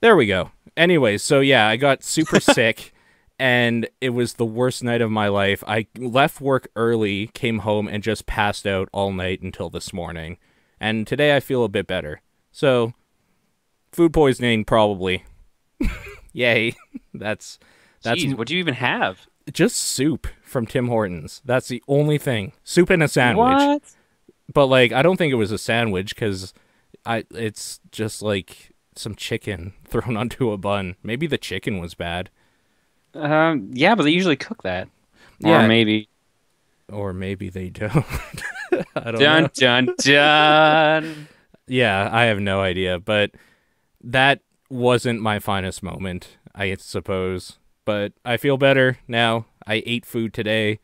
There we go. Anyway, so yeah, I got super sick, and it was the worst night of my life. I left work early, came home, and just passed out all night until this morning. And today I feel a bit better. So, food poisoning, probably. Yay. That's Jeez, what do you even have? just soup from Tim Hortons. That's the only thing. Soup and a sandwich. What? But, like, I don't think it was a sandwich, because it's just, like, some chicken thrown onto a bun. Maybe the chicken was bad. Yeah, but they usually cook that. Yeah. Or maybe they don't. I don't dun know. dun dun. Yeah, I have no idea. But that wasn't my finest moment, I suppose. But I feel better now. I ate food today.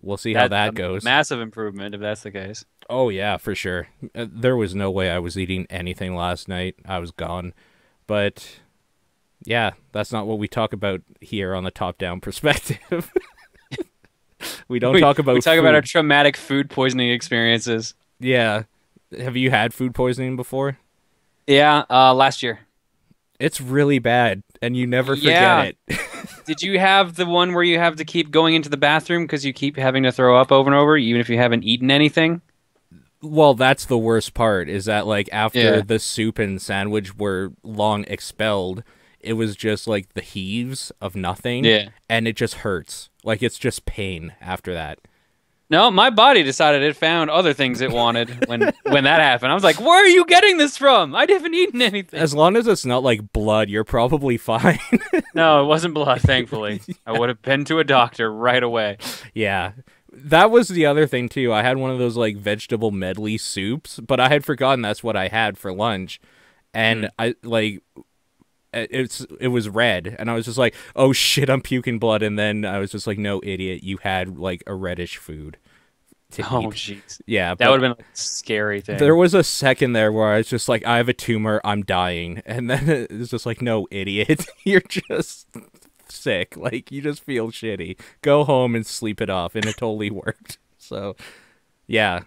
We'll see how that goes. Massive improvement if that's the case. Oh, yeah, for sure. There was no way I was eating anything last night. I was gone. But, yeah, that's not what we talk about here on the top-down perspective. We talk about We talk food. about our traumatic food poisoning experiences. Yeah. Have you had food poisoning before? Yeah, last year. It's really bad, and you never Yeah. forget it. Did you have the one where you have to keep going into the bathroom because you keep having to throw up over and over, even if you haven't eaten anything? Well, that's the worst part, is that, like, after Yeah. the soup and sandwich were long expelled, it was just, like, the heaves of nothing. Yeah. And it just hurts. Like, it's just pain after that. No, my body decided it found other things it wanted when that happened. I was like, where are you getting this from? I haven't eaten anything. As long as it's not, like, blood, you're probably fine. No, it wasn't blood, thankfully. I would have been to a doctor right away. Yeah. That was the other thing, too. I had one of those, like, vegetable medley soups, but I had forgotten that's what I had for lunch. And it was red, and I was just like, oh shit, I'm puking blood. And then I was just like, no, idiot, you had, like, a reddish food to Oh, eat. jeez. Yeah, That would have been a scary thing. there was a second there where I was just like, I have a tumor, I'm dying. And then it was just like, no, idiot, you're just sick. Like, you just feel shitty. Go home and sleep it off. And it totally worked. So, yeah.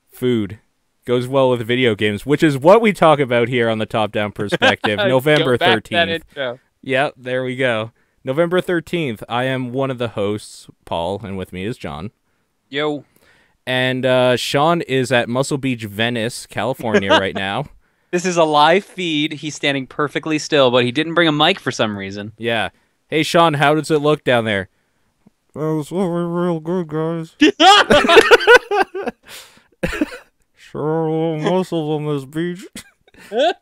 Food goes well with video games, which is what we talk about here on the Top Down Perspective. November Go back to that 13th. intro. Yeah, there we go. November 13th. I am one of the hosts, Paul, and with me is John. Yo. And Sean is at Muscle Beach, Venice, California right now. This is a live feed. He's standing perfectly still, but he didn't bring a mic for some reason. Yeah. Hey, Sean, how does it look down there? It's looking real good, guys. Sure, a little muscles on this beach.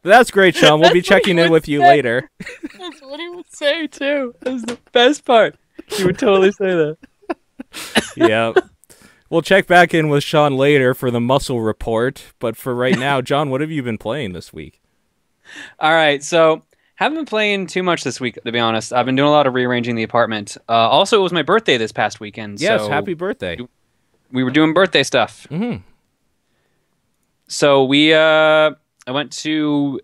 That's great, Sean. We'll be checking in with you later. That's what he would say, too. That's the best part. He would totally say that. Yeah. We'll check back in with Sean later for the muscle report. But for right now, John, what have you been playing this week? All right, so haven't been playing too much this week, to be honest. I've been doing a lot of rearranging the apartment. Also, it was my birthday this past weekend. Yes, so happy birthday. we were doing birthday stuff. Mm-hmm. So I went to,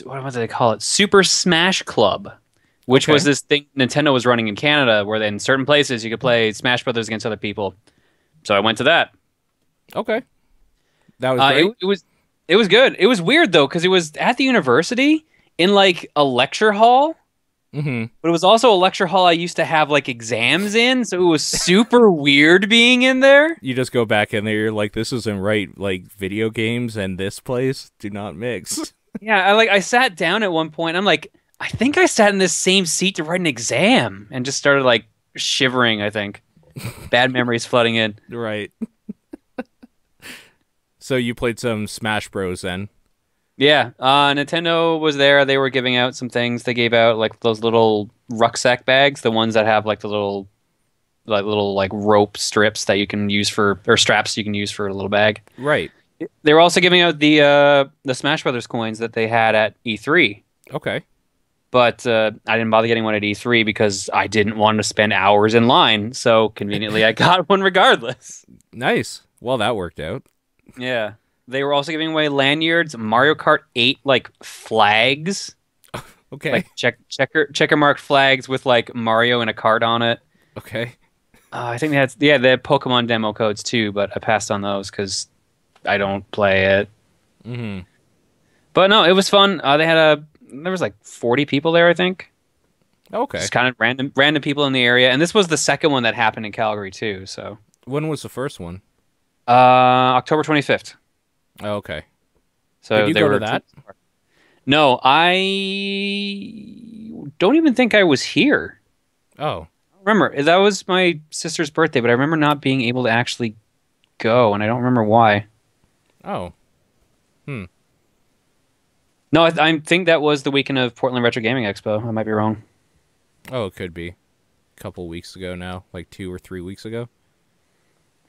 what do they call it? Super Smash Club, which Okay. was this thing Nintendo was running in Canada where in certain places you could play Smash Brothers against other people. So I went to that. Okay. That was great. It was good. It was weird though because it was at the university in like a lecture hall, Mm-hmm. but it was also a lecture hall I used to have like exams in, so it was super weird being in there. You just go back in there, you're like, this isn't right. Like, video games and this place do not mix. Yeah, I sat down at one point. I'm like, I think I sat in this same seat to write an exam, and just started like shivering. I think bad memories flooding in. Right. So you played some Smash Bros. Then? Yeah, Nintendo was there. They were giving out some things. They gave out like those little rucksack bags, the ones that have like the little rope strips that you can use for, or straps you can use for a little bag. Right. They were also giving out the Smash Brothers coins that they had at E3. Okay. But I didn't bother getting one at E3 because I didn't want to spend hours in line. So conveniently, I got one regardless. Nice. Well, that worked out. Yeah. They were also giving away lanyards, Mario Kart 8 like flags, Okay. like checker marked flags with like Mario and a card on it. Okay. I think they had Pokemon demo codes too, but I passed on those because I don't play it. Mm-hmm. But no, it was fun. They had there was like 40 people there, I think. Okay. Just kind of random people in the area. And this was the second one that happened in Calgary too. So When was the first one? October 25th. Oh, okay. So Did you they go were to that? No, I don't even think I was here. Oh. Remember, that was my sister's birthday, but I remember not being able to actually go, and I don't remember why. Oh. Hmm. No, I think that was the weekend of Portland Retro Gaming Expo. I might be wrong. Oh, it could be. A couple weeks ago now, like 2 or 3 weeks ago.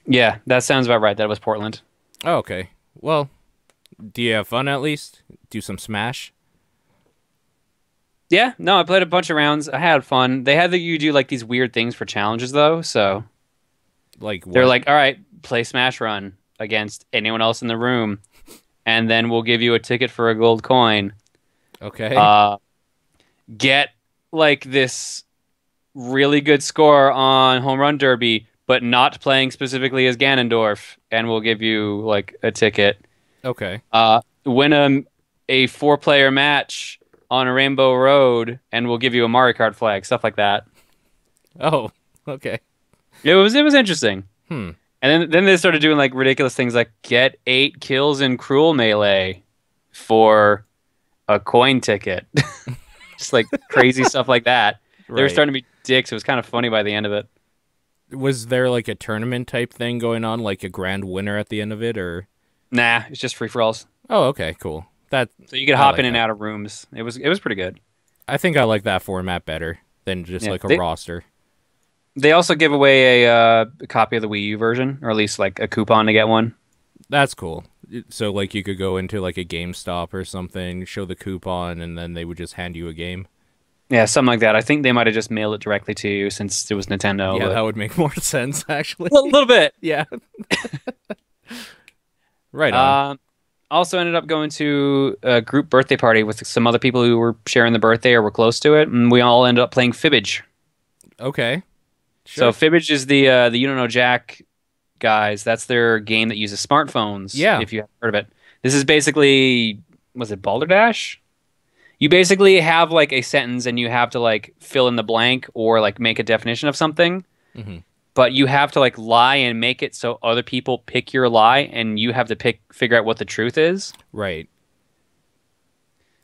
Yeah, that sounds about right. That was Portland. Oh, okay. Well, do you have fun at least? Do some Smash? Yeah, no, I played a bunch of rounds. I had fun. They had you do like these weird things for challenges though, so Like what? they're like, "All right, play Smash Run against anyone else in the room, and then we'll give you a ticket for a gold coin. Okay. Get like this really good score on Home Run Derby, but not playing specifically as Ganondorf, and we'll give you like a ticket. Okay. Win a 4-player match on a Rainbow Road, and we'll give you a Mario Kart flag, stuff like that. Oh, okay. It was interesting. Hmm. And then they started doing like ridiculous things like get 8 kills in Cruel Melee for a coin ticket. Just like crazy stuff like that. They were Right. starting to be dicks. It was kind of funny by the end of it. Was there like a tournament type thing going on, like a grand winner at the end of it, or? Nah, it's just free for alls. Oh, okay, cool. That So you could I hop like in and that. out of rooms. It was pretty good. I think I like that format better than just Yeah, like a they- roster. They also give away a copy of the Wii U version, or at least like a coupon to get one. That's cool. So like you could go into like a GameStop or something, show the coupon, and then they would just hand you a game. Yeah, something like that. I think they might have just mailed it directly to you since it was Nintendo. Yeah, but- that would make more sense actually. a little bit. Yeah. Right on. Also ended up going to a group birthday party with some other people who were sharing the birthday or were close to it, and we all ended up playing Fibbage. Okay. So Sure. Fibbage is the You Don't Know Jack guys. That's their game that uses smartphones. Yeah. If you haven't heard of it, this is basically, was it Balderdash? You basically have like a sentence and you have to like fill in the blank or like make a definition of something. Mhm. But you have to like lie and make it so other people pick your lie, and you have to figure out what the truth is. Right.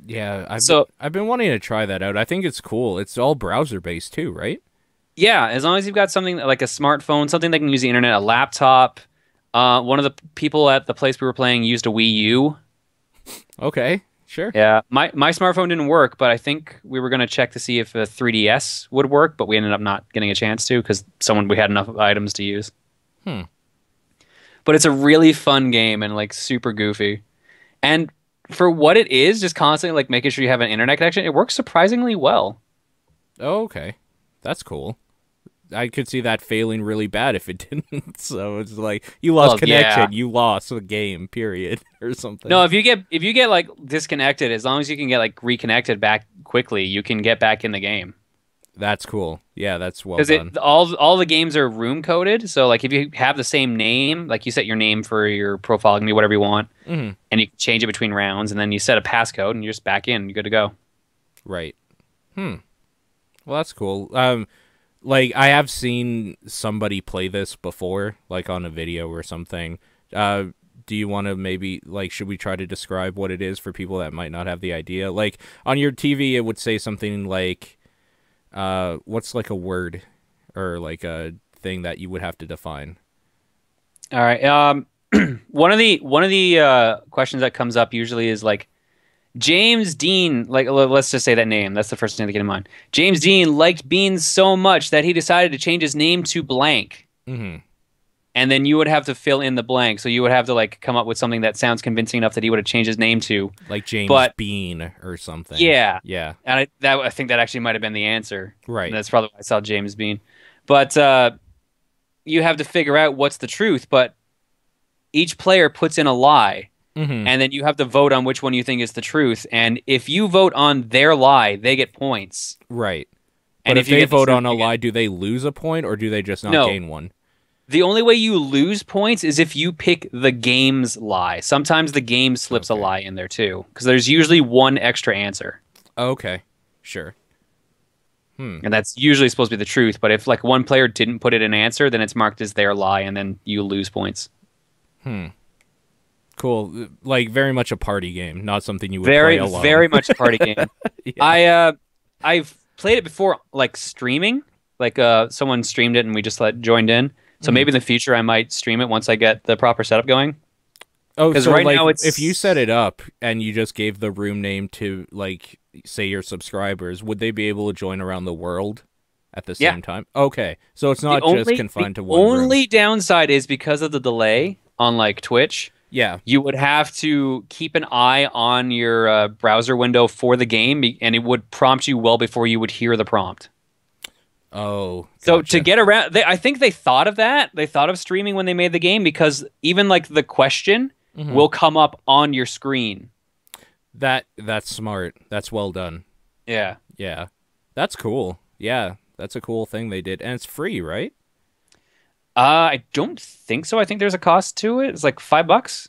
Yeah, So- I've been wanting to try that out. I think it's cool. It's all browser based too, right? Yeah, as long as you've got something like a smartphone, something that can use the internet, a laptop. One of the people at the place we were playing used a Wii U. Okay. Sure. Yeah, my smartphone didn't work, but I think we were going to check to see if a 3DS would work, but we ended up not getting a chance to because we had enough items to use. Hmm. But it's a really fun game and like super goofy. And for what it is, just constantly like making sure you have an internet connection, it works surprisingly well. Oh, okay. That's cool. I could see that failing really bad if it didn't. So it's like you lost Well, connection, yeah. you lost the game, period, or something. No, if you get like disconnected, as long as you can get like reconnected back quickly, you can get back in the game. That's cool. Yeah, that's well Because done. all the games are room coded, so like if you have the same name, like you set your name for your profile, it can be whatever you want, hmm and you can change it between rounds, and then you set a passcode, and you're just back in, you're good to go. Right. Well, that's cool. Like I have seen somebody play this before, like on a video or something. Do you want to maybe like should we try to describe what it is for people that might not have the idea? Like on your TV, it would say something like, what's like a word or like a thing that you would have to define? All right. One of the questions that comes up usually is like James Dean. Like let's just say that name. That's the first thing that get in mind. James Dean liked beans so much that he decided to change his name to blank. Mm-hmm. And then you would have to fill in the blank. So you would have to like come up with something that sounds convincing enough that he would have changed his name to. Like James But- Bean or something. Yeah. Yeah. And I think that actually might have been the answer. Right. And that's probably why I saw James Bean. But you have to figure out what's the truth. But each player puts in a lie. Mm-hmm. And then you have to vote on which one you think is the truth. And if you vote on their lie, they get points. Right. And But if you they get the vote truth, on a you get- lie, do they lose a point or do they just not No. gain one? The only way you lose points is if you pick the game's lie. Sometimes the game slips a Okay. lie in there too, because there's usually one extra answer. Okay. Sure. And that's usually supposed to be the truth. But if like one player didn't put it in answer, then it's marked as their lie, and then you lose points. Cool. Like very much a party game, not something you would play alone. Very much a party game. Yeah. I've played it before, like streaming. Like someone streamed it and we just joined in. So maybe in the future I might stream it once I get the proper setup going. Oh, so right like now it's if you set it up and you just gave the room name to like say your subscribers, would they be able to join around the world at the same time? Okay, so it's not just confined to one room. The only downside is because of the delay on like Twitch. Yeah, you would have to keep an eye on your browser window for the game, and it would prompt you well before you would hear the prompt. Oh, gotcha. So to get around, I think they thought of that. They thought of streaming when they made the game because even like the question will come up on your screen. That's smart. That's well done. Yeah. Yeah. That's cool. Yeah, that's a cool thing they did. And it's free, right? I don't think so. I think there's a cost to it. It's like $5.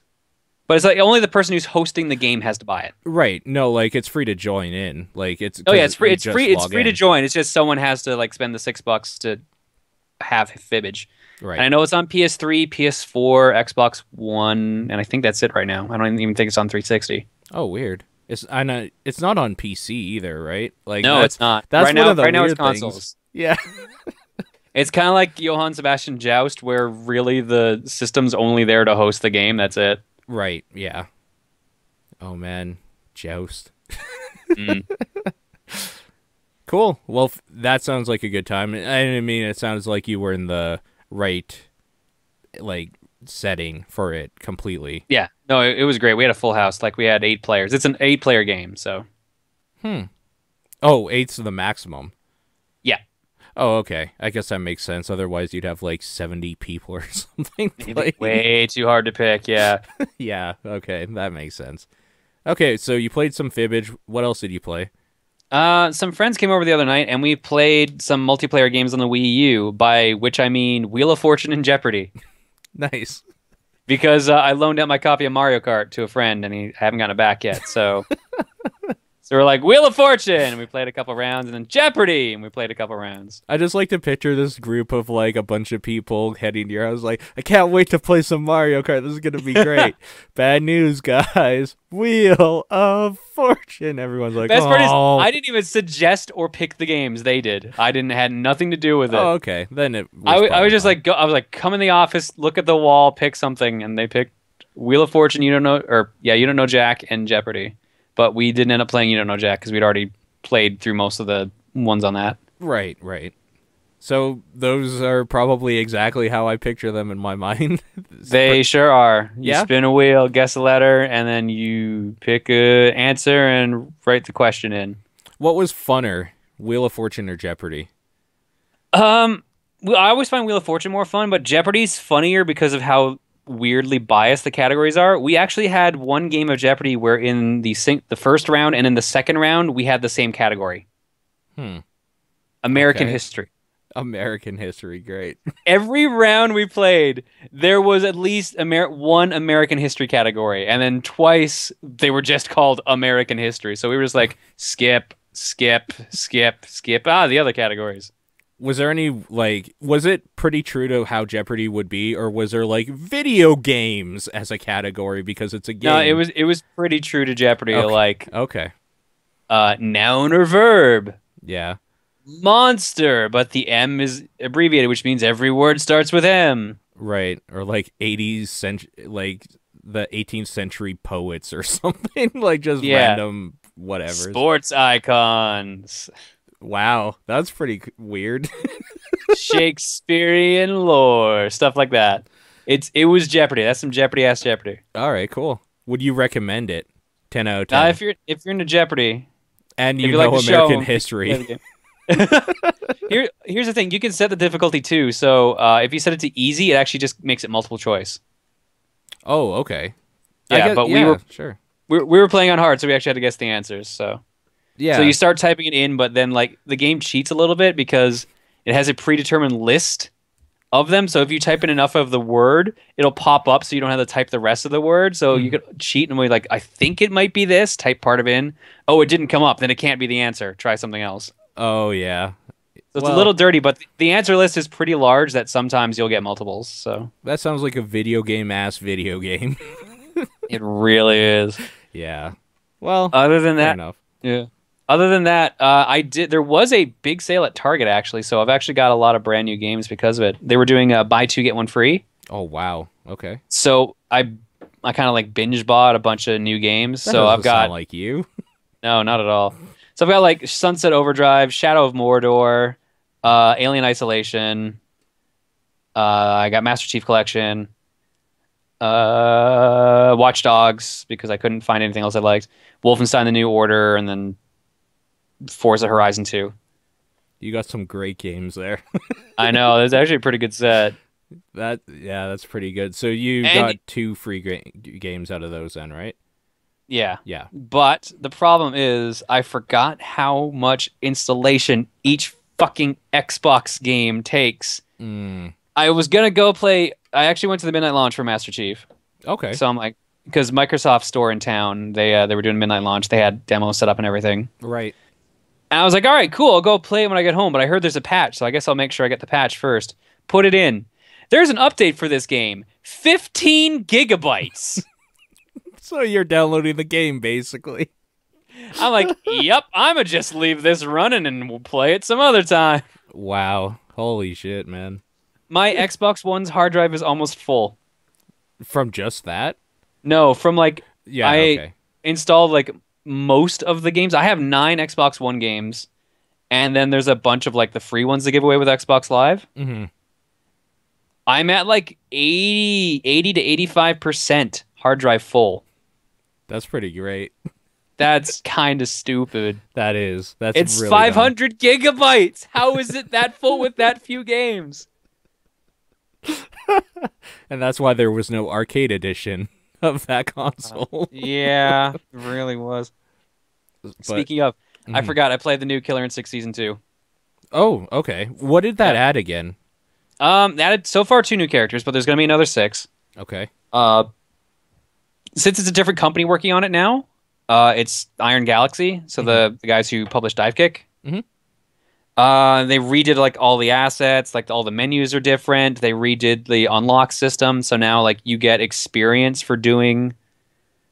But it's like only the person who's hosting the game has to buy it. Right. No, like it's free to join in. Like it's Oh yeah, it's free. It's free. It's free to join. It's just someone has to like spend the $6 to have Fibbage. Right. And I know it's on PS3, PS4, Xbox One, and I think that's it right now. I don't even think it's on 360. Oh, weird. It's not on PC either, right? Like no, it's not. That's right one now, of the right now weird it's consoles. Things. Yeah. It's kind of like Johann Sebastian Joust, where really the system's only there to host the game. That's it. Right. Yeah. Oh man, Joust. Cool. Well, that sounds like a good time. I mean, it sounds like you were in the right, like, setting for it completely. Yeah. No, it was great. We had a full house. Like, we had 8 players. It's an 8-player game, so. Oh, 8's the maximum. Yeah. Oh, okay. I guess that makes sense. Otherwise, you'd have, like, 70 people or something. Like... Way too hard to pick, yeah. Yeah, okay. That makes sense. Okay, so you played some Fibbage. What else did you play? Some friends came over the other night, and we played some multiplayer games on the Wii U, by which I mean Wheel of Fortune and Jeopardy. Nice. Because I loaned out my copy of Mario Kart to a friend, and I haven't gotten it back yet, so... So we're like, Wheel of Fortune! And we played a couple rounds, and then Jeopardy! And we played a couple rounds. I just like to picture this group of, like, a bunch of people heading to your house, like, I can't wait to play some Mario Kart. This is going to be great. Bad news, guys. Wheel of Fortune. Everyone's like, Best part is, I didn't even suggest or pick the games. They did. Had nothing to do with it. Oh, okay. Then it I was just like, I was like, come in the office, look at the wall, pick something, and they picked Wheel of Fortune, You Don't Know Jack, and Jeopardy. But we didn't end up playing You Don't Know Jack because we'd already played through most of the ones on that. Right. So those are probably exactly how I picture them in my mind. They sure are. You Yeah? spin a wheel, guess a letter, and then you pick a answer and write the question in. What was funner, Wheel of Fortune or Jeopardy? I always find Wheel of Fortune more fun, but Jeopardy's funnier because of how weirdly biased the categories are. We actually had one game of Jeopardy where in the first round and in the second round we had the same category. American history. American history, great. Every round we played, there was at least one American history category, and then twice they were just called American history. So we were just like skip. The other categories. Was there any, like, was it pretty true to how Jeopardy would be, or was there, like, video games as a category because it's a game? No, it was pretty true to Jeopardy. Okay. Like, noun or verb. Yeah. Monster, but the M is abbreviated, which means every word starts with M. Right, or, like, like, the 18th century poets or something, like, just random whatever. Sports icons. Wow, that's pretty weird. Shakespearean lore, stuff like that. It was Jeopardy. That's some Jeopardy ass Jeopardy. All right, cool. Would you recommend it? 10 out of 10. If you're into Jeopardy and you know American history. Here's the thing. You can set the difficulty too. So if you set it to easy, it actually just makes it multiple choice. Oh, okay. Yeah, but we were playing on hard, so we actually had to guess the answers. So. Yeah. So you start typing it in, but then like the game cheats a little bit because it has a predetermined list of them. So if you type in enough of the word, it'll pop up so you don't have to type the rest of the word. So you could cheat and be like, I think it might be this, type part of it in. Oh, it didn't come up. Then it can't be the answer. Try something else. Oh yeah. So it's a little dirty, but the answer list is pretty large that sometimes you'll get multiples. So that sounds like a video game ass video game. it really is. Yeah. Well, Other than fair that, enough. yeah. Other than that, there was a big sale at Target actually, so I've actually got a lot of brand new games because of it. They were doing a buy two get one free. Oh wow. Okay. So I kind of like binge bought a bunch of new games. That So doesn't I've got sound like you. no, not at all. So I've got like Sunset Overdrive, Shadow of Mordor, Alien Isolation. I got Master Chief Collection, Watch Dogs because I couldn't find anything else I liked. Wolfenstein: The New Order, and then Forza Horizon 2. You got some great games there. I know, it's actually a pretty good set. That's pretty good. So you And- got two free games out of those then, right? Yeah. Yeah. But the problem is I forgot how much installation each fucking Xbox game takes. Mm. I was going to go play. I actually went to the midnight launch for Master Chief. Okay. So I'm like, because Microsoft store in town, they were doing midnight launch. They had demos set up and everything. Right. And I was like, all right, cool. I'll go play it when I get home. But I heard there's a patch, so I guess I'll make sure I get the patch first. Put it in. There's an update for this game. 15 gigabytes. So you're downloading the game basically. I'm like, yep, I'ma just leave this running and we'll play it some other time. Wow. Holy shit, man. My Xbox One's hard drive is almost full. From just that? No, from like Yeah, I okay. installed like most of the games. I have 9 Xbox One games, and then there's a bunch of like the free ones they give away with Xbox Live. Mm-hmm. I'm at like 80 to 85% hard drive full. That's pretty great. That's kind of stupid. That is. That's It's really 500 gigabytes. How is it that full with that few games? dumb. And that's why there was no arcade edition of that console. Yeah, it really was. But- Speaking of, I Mhm. forgot I played the new Killer Instinct Season 2. Oh, okay. What did that add again? They added so far 2 new characters, but there's going to be another 6. Okay. Since it's a different company working on it now, it's Iron Galaxy, so the guys who published Dive Kick. Mhm. They redid like all the assets, like all the menus are different. They redid the unlock system, so now like you get experience for doing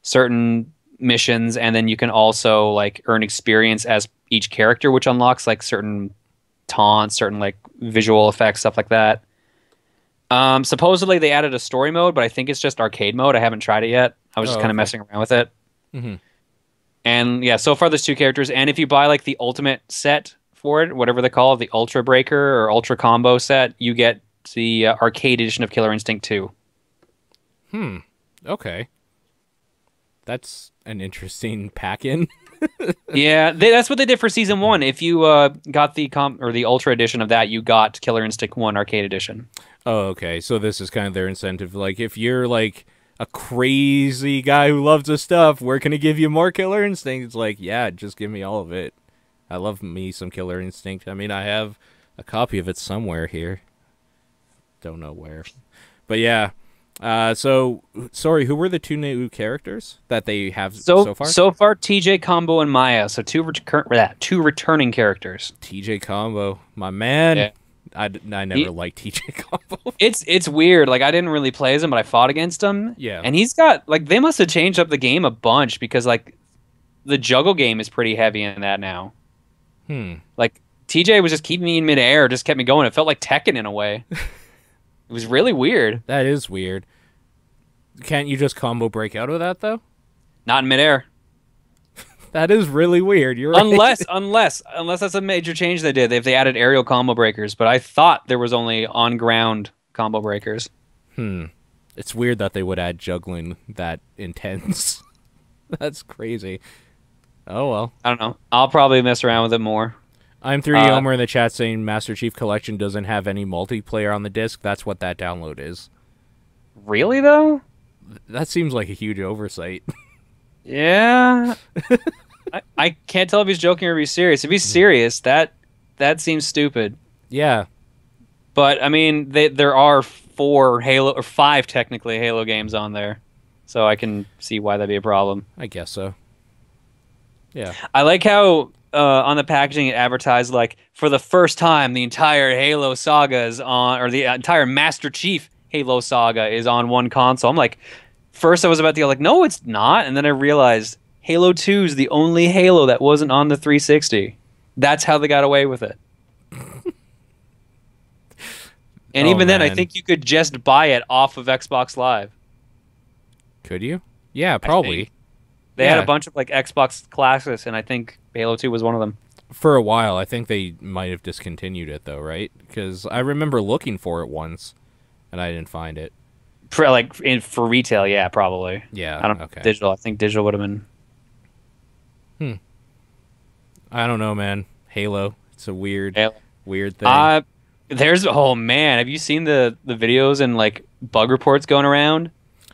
certain missions, and then you can also like earn experience as each character, which unlocks like certain taunts, certain like visual effects, stuff like that. Supposedly they added a story mode, but I think it's just arcade mode. I haven't tried it yet. I was just kind of okay. messing around with it. Mhm. And yeah, so far there's 2 characters, and if you buy like the ultimate set for it, whatever they call it, the Ultra Breaker or Ultra Combo set, you get the arcade edition of Killer Instinct 2. Okay. That's an interesting pack-in. Yeah, that's what they did for Season 1. If you got the the Ultra edition of that, you got Killer Instinct 1 arcade edition. Oh, okay. So this is kind of their incentive. Like, if you're like a crazy guy who loves this stuff, we're gonna give you more Killer Instinct. It's like, yeah, just give me all of it. I love me some Killer Instinct. I mean, I have a copy of it somewhere here. Don't know where, but yeah. So sorry, who were the 2 new characters that they have so far? So far, TJ Combo and Maya. So 2 returning characters. TJ Combo, my man. Yeah. I never liked TJ Combo. It's weird. Like I didn't really play as him, but I fought against him. Yeah. And he's got like they must have changed up the game a bunch because like the juggle game is pretty heavy in that now. Like TJ was just keeping me in midair, just kept me going. It felt like Tekken in a way. It was really weird. That is weird. Can't you just combo break out of that though? Not in midair. That is really weird. You're right. Unless that's a major change they did. If they added aerial combo breakers, but I thought there was only on ground combo breakers. It's weird that they would add juggling that intense. That's crazy. Oh well. I don't know. I'll probably mess around with it more. I'm 3D Homer in the chat saying Master Chief Collection doesn't have any multiplayer on the disc. That's what that download is. Really though? That seems like a huge oversight. Yeah. I can't tell if he's joking or if he's serious. If he's serious, that seems stupid. Yeah. But I mean, there are 4 Halo or 5 technically Halo games on there, so I can see why that'd be a problem. I guess so. Yeah. I like how on the packaging it advertised like for the first time the entire Halo saga is on, or the entire Master Chief Halo saga is on one console. I'm like, first I was about to go like, no, it's not, and then I realized Halo 2 is the only Halo that wasn't on the 360. That's how they got away with it. And Oh, even then, I man. think you could just buy it off of Xbox Live. Could you? Yeah, probably. They had Yeah. a bunch of like Xbox classics, and I think Halo 2 was one of them. For a while, I think they might have discontinued it though, right? Because I remember looking for it once, and I didn't find it. For retail, yeah, probably. Yeah. I don't Okay. digital. I think digital would have been. I don't know, man. Halo. It's a weird, Halo. weird thing. Oh man, have you seen the videos and like bug reports going around?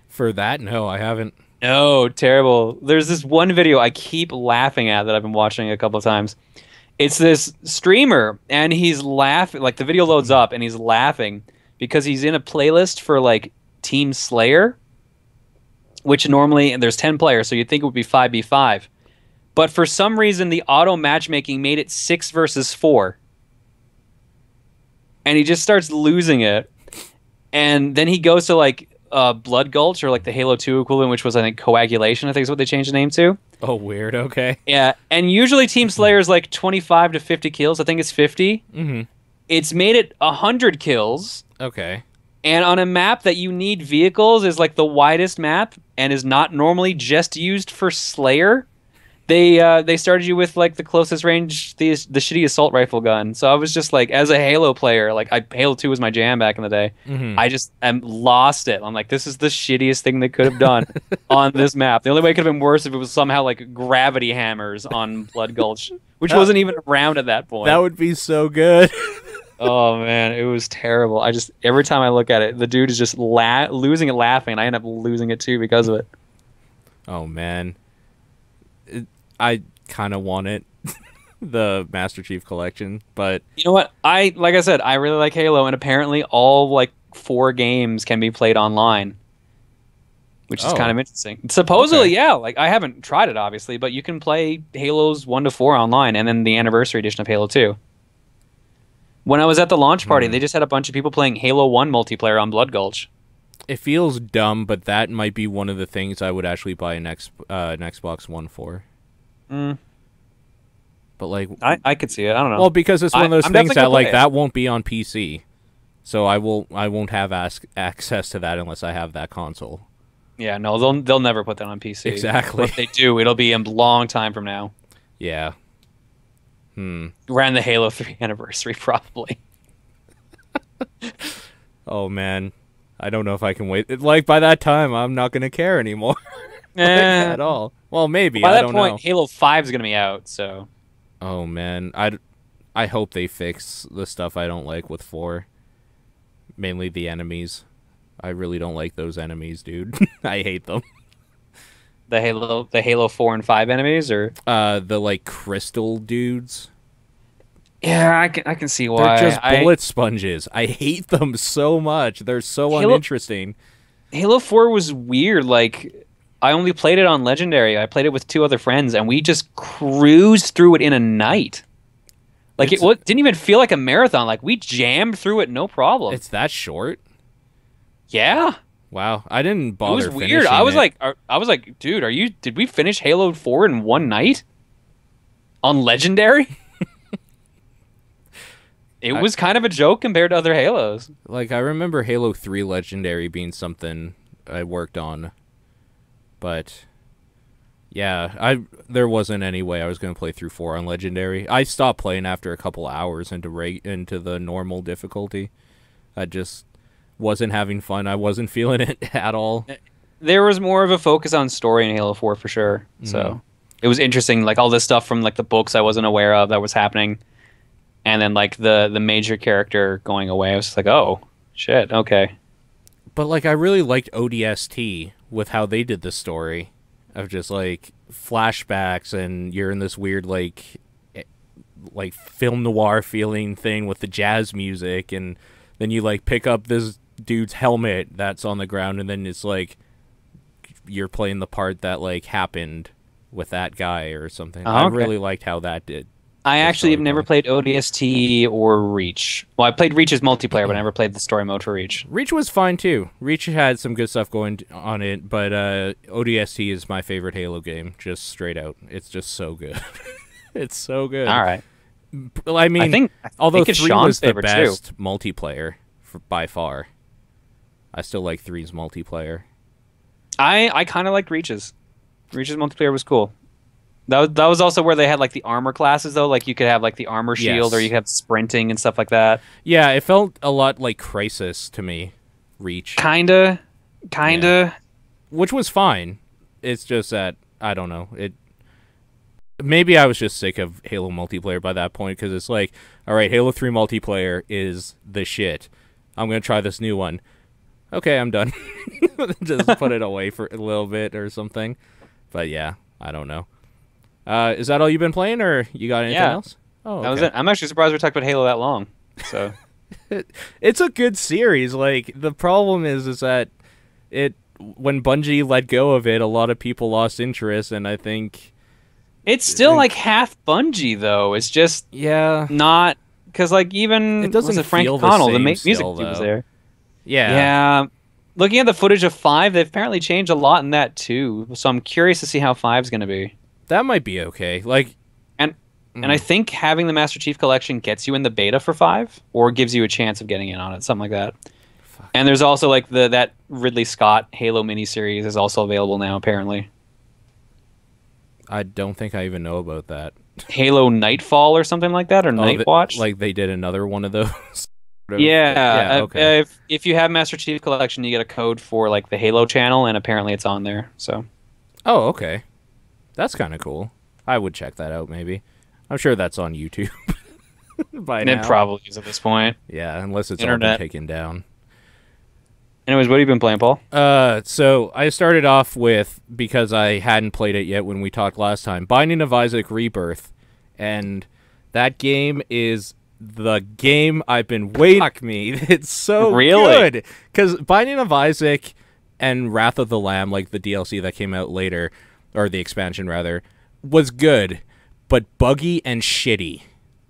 For that, no, I haven't. No, terrible. There's this one video I keep laughing at that I've been watching a couple of times. It's this streamer, and he's laughing. Like the video loads up, and he's laughing because he's in a playlist for like Team Slayer, which normally and there's 10 players, so you'd think it would be 5v5. But for some reason, the auto matchmaking made it 6 versus 4, and he just starts losing it. And then he goes to like Blood Gulch, or like the Halo 2 equivalent, which was I think Coagulation. I think is what they changed the name to. Oh, weird. Okay. Yeah, and usually Team Slayer is like 25 to 50 kills. I think it's 50. Mm-hmm. It's made it 100 kills, Okay. and on a map that you need vehicles is like the widest map and is not normally just used for Slayer. They started you with like the closest range, the shitty assault rifle gun. So I was just like, as a Halo player, like Halo 2 was my jam back in the day. Mm-hmm. I just lost it. I'm like, this is the shittiest thing they could have done on this map. The only way it could have been worse if it was somehow like gravity hammers on Blood Gulch, which wasn't even around at that point. That would be so good. Oh man, it was terrible. I just every time I look at it, the dude is just losing it laughing, and I end up losing it too because of it. Oh man, I kind of want it, the Master Chief Collection, but You know what? Like I said, I really like Halo, and apparently all like 4 games can be played online, which is Oh. kind of interesting. Supposedly, Okay. yeah. Like I haven't tried it, obviously, but you can play Halos 1 to 4 online, and then the anniversary edition of Halo 2. When I was at the launch party, they just had a bunch of people playing Halo 1 multiplayer on Blood Gulch. it feels dumb. But that might be one of the things I would actually buy an Xbox One for. Mm. But like, I could see it. I don't know. well, because it's one of those I'm things definitely that gonna like play it. that won't be on PC, so I won't have access to that unless I have that console. Yeah, no, they'll never put that on PC. Exactly. If they do, it'll be a long time from now. Yeah. Around the Halo 3 anniversary, probably. Oh man, I don't know if I can wait. Like by that time, I'm not gonna care anymore like, Eh, at all. Well, maybe by I that don't point, know. Halo 5 is going to be out, so... Oh man, I hope they fix the stuff I don't like with 4. Mainly the enemies. I really don't like those enemies, dude. I hate them. The Halo 4 and 5 enemies, or... The like crystal dudes. Yeah, I can see why. They're just bullet sponges. I hate them so much. They're so uninteresting. Halo 4 was weird, like... I only played it on Legendary. I played it with 2 other friends, and we just cruised through it in a night. Like, didn't even feel like a marathon. Like, we jammed through it, no problem. It's that short? Yeah. Wow, I didn't bother. It was weird. finishing I was it. like, dude, did we finish Halo 4 in one night? On Legendary? It was kind of a joke compared to other Halos. Like I remember Halo 3 Legendary being something I worked on. But yeah, there wasn't any way I was going to play through 4 on Legendary. I stopped playing after a couple hours into the normal difficulty. I just wasn't having fun. I wasn't feeling it at all. There was more of a focus on story in Halo 4 for sure. So it was interesting, like all this stuff from like the books I wasn't aware of that was happening. And then like the major character going away. I was just like, oh, shit, okay. But like I really liked ODST with how they did the story of just like flashbacks, and you're in this weird like film noir feeling thing with the jazz music, and Then you like pick up this dude's helmet that's on the ground, and then it's like you're playing the part that like happened with that guy or something. Oh, I okay. really liked how that did. I the actually have never storytelling. played ODST or Reach. Well, I played Reach's multiplayer, but I never played the story mode for Reach. Reach was fine too. Reach had some good stuff going on it, but ODST is my favorite Halo game, just straight out. It's just so good. It's so good. All right. I mean, I although think it's 3 Sean's was the favorite too. best multiplayer by far, I still like three's multiplayer. I kind of liked Reach's. Reach's multiplayer was cool. That was also where they had like the armor classes though. Like you could have like the armor shield, or Yes. you could have sprinting and stuff like that. Yeah, it felt a lot like Crisis to me, Reach, Kinda. which was fine. It's just that I don't know. Maybe I was just sick of Halo multiplayer by that point because it's like, all right, Halo 3 multiplayer is the shit. I'm going to try this new one. Okay, I'm done. Just put it away for a little bit or something. But yeah, I don't know. Is that all you've been playing, or you got anything Yeah. else? Oh, That was okay. it. I'm actually surprised we talked about Halo that long. So It's a good series. Like the problem is that when Bungie let go of it, a lot of people lost interest, and I think it's still like half Bungie though. It's just yeah, not because like even It doesn't was it Frank feel the O'Connell, the same music still, dude was though. there. yeah, Yeah. Looking at the footage of 5, they've apparently changed a lot in that too. So I'm curious to see how 5's going to be. That might be okay. Like, And I think having the Master Chief Collection gets you in the beta for 5 or gives you a chance of getting in on it, something like that. And there's also like that Ridley Scott Halo miniseries is also available now apparently. I don't think I even know about that. Halo Nightfall or something like that, or Night Watch. Like they did another one of those. yeah, Okay. if you have Master Chief Collection, you get a code for like the Halo channel, and apparently it's on there. So Oh, okay. That's kind of cool. I would check that out. Maybe. I'm sure that's on YouTube by it now. probably is at this point. Yeah, unless it's all Internet. been taken down. Anyways, what have you been playing, Paul? So I started off with, because I hadn't played it yet when we talked last time, Binding of Isaac Rebirth, and that game is the game I've been waiting. Fuck me, it's so Really? good. Because Binding of Isaac and Wrath of the Lamb, like the DLC that came out later, or the expansion rather, was good, but buggy and shitty.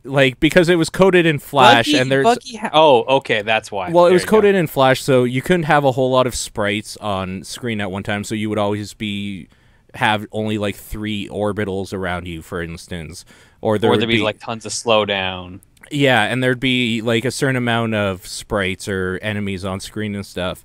Like, because it was coded in Flash, and there's oh, okay, that's why. well, it There was you go. coded in Flash, so you couldn't have a whole lot of sprites on screen at one time. So you would always have only like 3 orbitals around you, for instance, or Or there'd be like tons of slowdown. yeah, and there'd be like a certain amount of sprites or enemies on screen and stuff.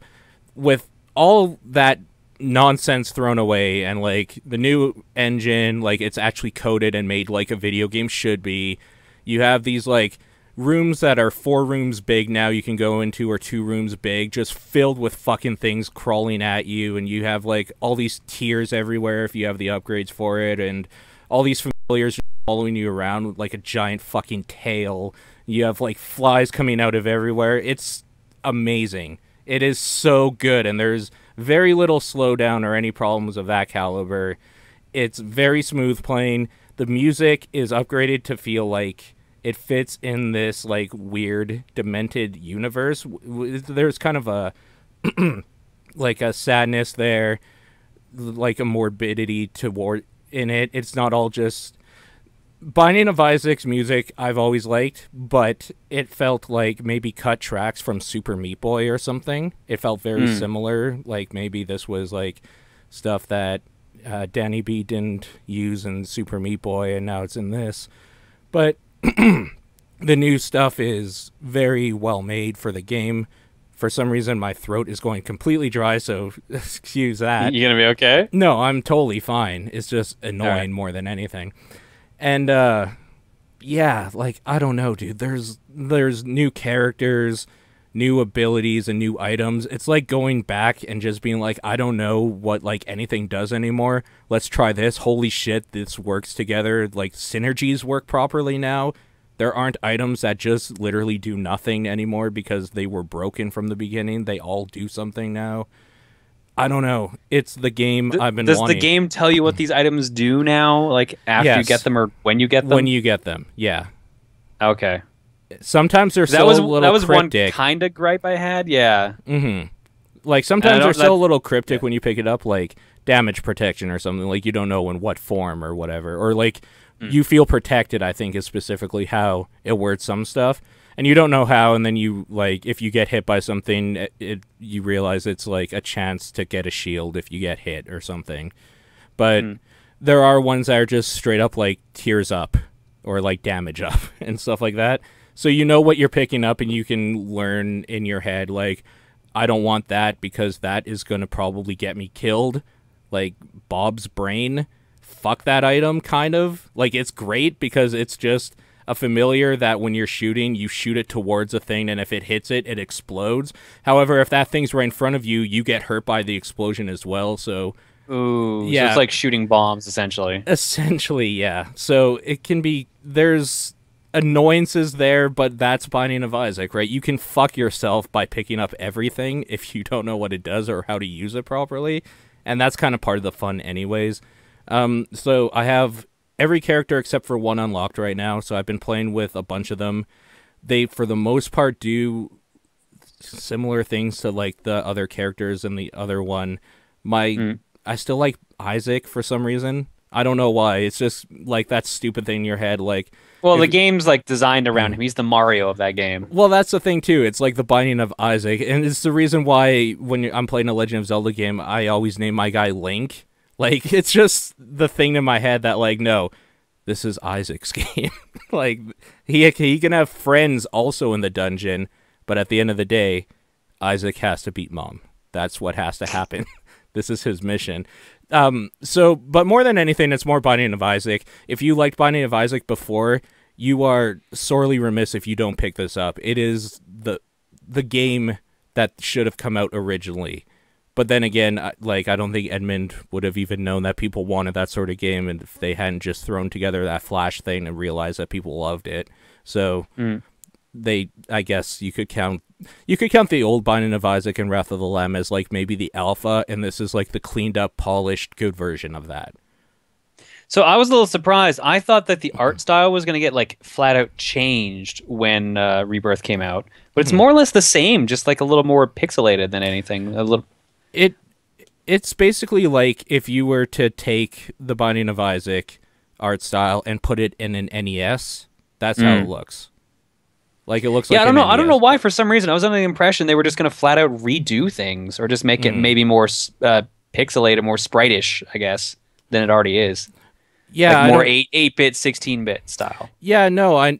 With all that nonsense thrown away, and like the new engine, like it's actually coded and made like a video game should be. You have these like rooms that are 4 rooms big now you can go into, or 2 rooms big, just filled with fucking things crawling at you, and you have like all these tiers everywhere if you have the upgrades for it, and all these familiars following you around with like a giant fucking tail. You have like flies coming out of everywhere. It's amazing. It is so good, and there's very little slowdown or any problems of that caliber. It's very smooth playing. The music is upgraded to feel like it fits in this like weird demented universe. There's kind of a like a sadness there, like a morbidity toward in it. It's not all just Binding of Isaac's music I've always liked, but it felt like maybe cut tracks from Super Meat Boy or something. It felt very similar. Like maybe this was like stuff that Danny B didn't use in Super Meat Boy, and now it's in this. But the new stuff is very well made for the game. For some reason, my throat is going completely dry, so excuse that. You gonna be okay? No, I'm totally fine. It's just annoying Alright. more than anything. And yeah, like I don't know, dude. There's new characters, new abilities, and new items. It's like going back and just being like, I don't know what like anything does anymore. Let's try this. Holy shit, this works together. Like synergies work properly now. There aren't items that just literally do nothing anymore because they were broken from the beginning. They all do something now. I don't know. It's the game I've been Does wanting. the game tell you what these items do now? Like after you Yes. get them or when you get them? When you get them, yeah. Okay. Sometimes they're That so was a little one cryptic. kind of gripe I had. Yeah. Like sometimes they're don't- so a that- little cryptic when you pick it up, like damage protection or something. Like you don't know in what form or whatever, or like you feel protected. I think is specifically how it words some stuff, and you don't know how. And then you like if you get hit by something, you realize it's like a chance to get a shield if you get hit or something. But there are ones that are just straight up like tears up or like damage up and stuff like that. So you know what you're picking up, and you can learn in your head like, I don't want that because that is going to probably get me killed. Like Bob's brain, fuck that item, kind of. Like it's great because it's just a familiar that when you're shooting, you shoot it towards a thing, and if it hits it, it explodes. However, if that thing's right in front of you, you get hurt by the explosion as well. So Ooh. Yeah. So it's like shooting bombs essentially. essentially, yeah. So it can be, there's annoyances there, but that's Binding of Isaac, right? You can fuck yourself by picking up everything if you don't know what it does or how to use it properly, and that's kind of part of the fun anyways. So I have every character except for one unlocked right now, so I've been playing with a bunch of them. They, for the most part, do similar things to like the other characters in the other one. I still like Isaac for some reason. I don't know why. It's just like that stupid thing in your head, like, Well, the game's like designed around him. He's the Mario of that game. well, that's the thing too. It's like the Binding of Isaac, and it's the reason why when I'm playing a Legend of Zelda game, I always name my guy Link. Like, it's just the thing in my head that like, no, this is Isaac's game. Like, he can have friends also in the dungeon, but at the end of the day, Isaac has to beat Mom. That's what has to happen. This is his mission. But more than anything, it's more Binding of Isaac. If you liked Binding of Isaac before, you are sorely remiss if you don't pick this up. It is the game that should have come out originally. But then again, I don't think Edmund would have even known that people wanted that sort of game, and if they hadn't just thrown together that Flash thing and realized that people loved it. So I guess you could count the old Binding of Isaac and Wrath of the Lamb as like maybe the alpha, and this is like the cleaned up, polished, good version of that. So I was a little surprised. I thought that the art style was going to get like flat out changed when Rebirth came out, but it's more or less the same, just like a little more pixelated than anything. A little. It's basically like if you were to take the Binding of Isaac art style and put it in an NES. That's how it looks. Like it looks like I don't an know. I don't know NES. why. For some reason, I was under the impression they were just going to flat out redo things or just make it maybe more pixelated, more sprite-ish, I guess, than it already is. Yeah, Like I more don't- 8-bit, 16-bit style. Yeah, no, I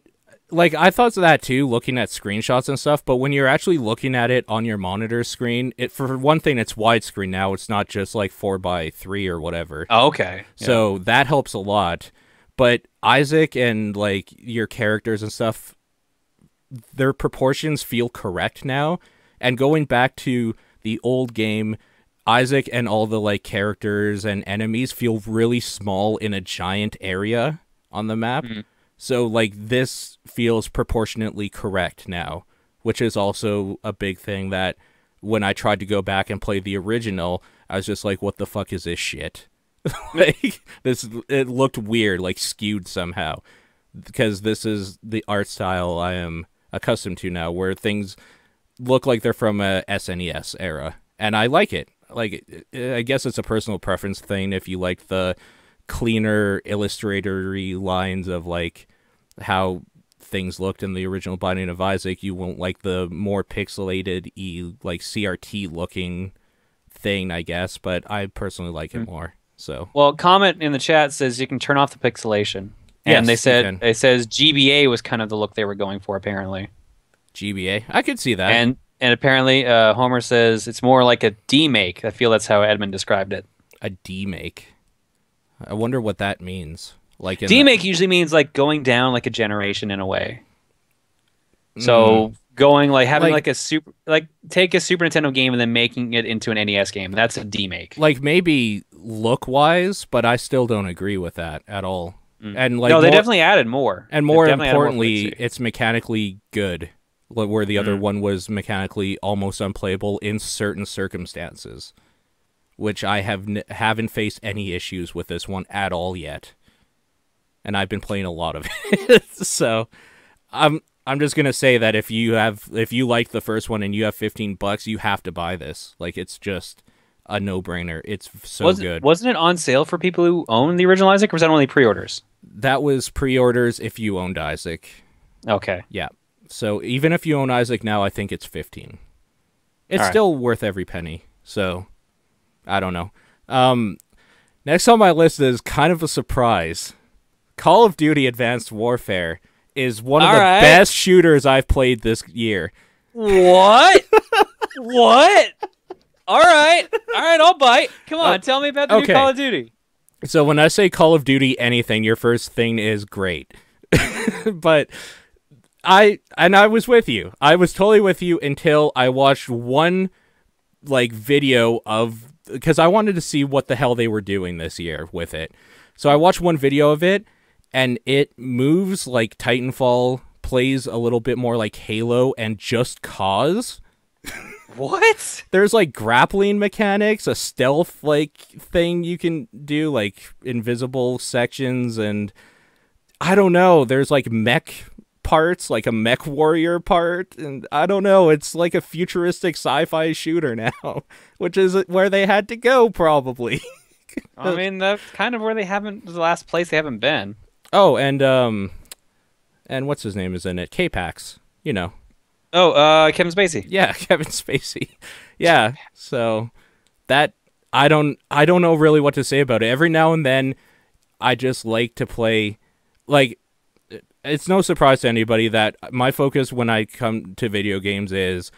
thought of that too, looking at screenshots and stuff, but when you're actually looking at it on your monitor screen, for one thing, it's widescreen now. It's not just like 4:3 or whatever. Oh, okay. So that helps a lot. But Isaac and like your characters and stuff, their proportions feel correct now. And going back to the old game, Isaac and all the like characters and enemies feel really small in a giant area on the map. So like this feels proportionately correct now, which is also a big thing that when I tried to go back and play the original, I was just like, what the fuck is this shit? Like it looked weird, like skewed somehow, because this is the art style I am accustomed to now, where things look like they're from a SNES era, and I like it. Like, I guess it's a personal preference thing. If you like the cleaner illustratory lines of like how things looked in the original Binding of Isaac, you won't like the more pixelated like CRT looking thing, I guess, but I personally like it more. So Well, comment in the chat says you can turn off the pixelation. Yes, And they you said can. it says GBA was kind of the look they were going for apparently. GBA, I could see that. And apparently Homer says it's more like a demake. I feel that's how Edmund described it. A demake. I wonder what that means. Like in Demake usually means like going down like a generation in a way. So going like having Like- like a super like take a Super Nintendo game and then making it into an NES game. That's a demake. like maybe look wise, but I still don't agree with that at all. And like No, they more- definitely added more. and They've more definitely added more importantly, fluidity. it's mechanically good. Where the other one was mechanically almost unplayable in certain circumstances, which I haven't faced any issues with this one at all yet. And I've been playing a lot of it, so I'm just gonna say that if you like the first one and you have $15, you have to buy this. Like, it's just a no-brainer. It's so good. Wasn't it on sale for people who own the original Isaac, or was that only pre-orders? That was pre-orders if you owned Isaac. Okay. Yeah. So even if you own Isaac now, I think it's 15. It's All right. still worth every penny. So I don't know. Next on my list is kind of a surprise. Call of Duty Advanced Warfare is one of the best shooters I've played this year. What? What? All right, I'll bite. Come on, tell me about the new Call of Duty. So when I say Call of Duty anything, your first thing is great. But I was with you. I was totally with you until I watched one video of, because I wanted to see what the hell they were doing this year with it. So I watched one video of it, and it moves like Titanfall, plays a little bit more like Halo and Just Cause. What? There's grappling mechanics, a stealth thing you can do, like invisible sections, and I don't know, there's mech parts, like a mech warrior part, and I don't know, it's like a futuristic sci-fi shooter now, which is where they had to go probably. I mean, that's kind of where the last place they haven't been. Oh, and what's his name is in it? K-Pax, you know. Oh, Kevin Spacey. Yeah, Kevin Spacey. Yeah, so that I don't know really what to say about it. Every now and then, I just like to play. It's no surprise to anybody that my focus when I come to video games is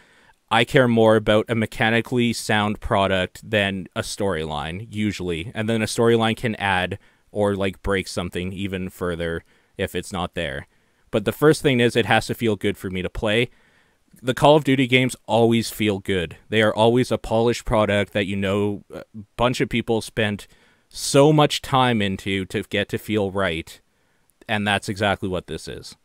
I care more about a mechanically sound product than a storyline, usually, and then a storyline can add or break something even further if it's not there. But the first thing is it has to feel good for me to play. The Call of Duty games always feel good. They are always a polished product that a bunch of people spent so much time into to get to feel right, and that's exactly what this is.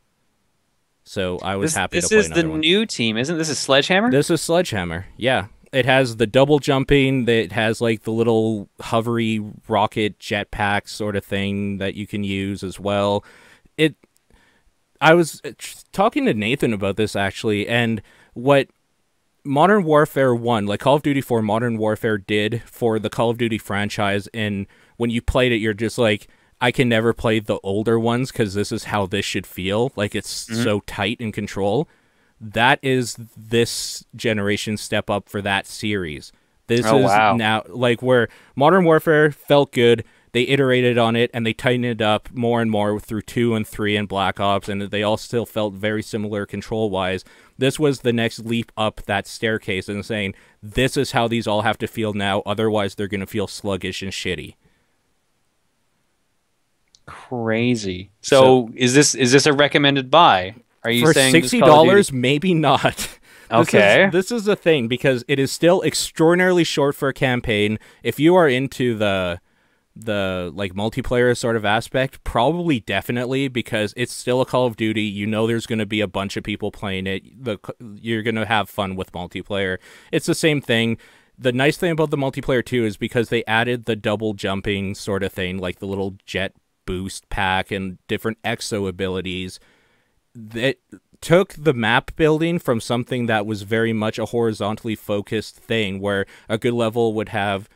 So I was happy to play another one. This is the new team, isn't this? Is Sledgehammer? This is Sledgehammer, yeah. It has the double jumping, it has the little hovery rocket jetpack sort of thing that you can use as well. I was talking to Nathan about this, actually, and what Modern Warfare 1, Call of Duty 4 Modern Warfare did for the Call of Duty franchise, and when you played it, you're just I can never play the older ones because this is how this should feel. It's so tight in control. That is this generation's step up for that series. This is now, where Modern Warfare felt good, they iterated on it, and they tightened it up more and more through 2 and 3 and Black Ops, and they all still felt very similar control-wise. This was the next leap up that staircase and saying, this is how these all have to feel now, otherwise they're going to feel sluggish and shitty. Crazy. So is this a recommended buy? Are you saying for $60? Maybe not. Okay. This is the thing, because it is still extraordinarily short for a campaign. If you are into the multiplayer sort of aspect, probably definitely, because it's still a Call of Duty. You know there's going to be a bunch of people playing it. You're going to have fun with multiplayer. It's the same thing. The nice thing about the multiplayer too is because they added the double jumping sort of thing, like the little jet boost pack and different exo abilities that took the map building from something that was very much a horizontally focused thing, where a good level would have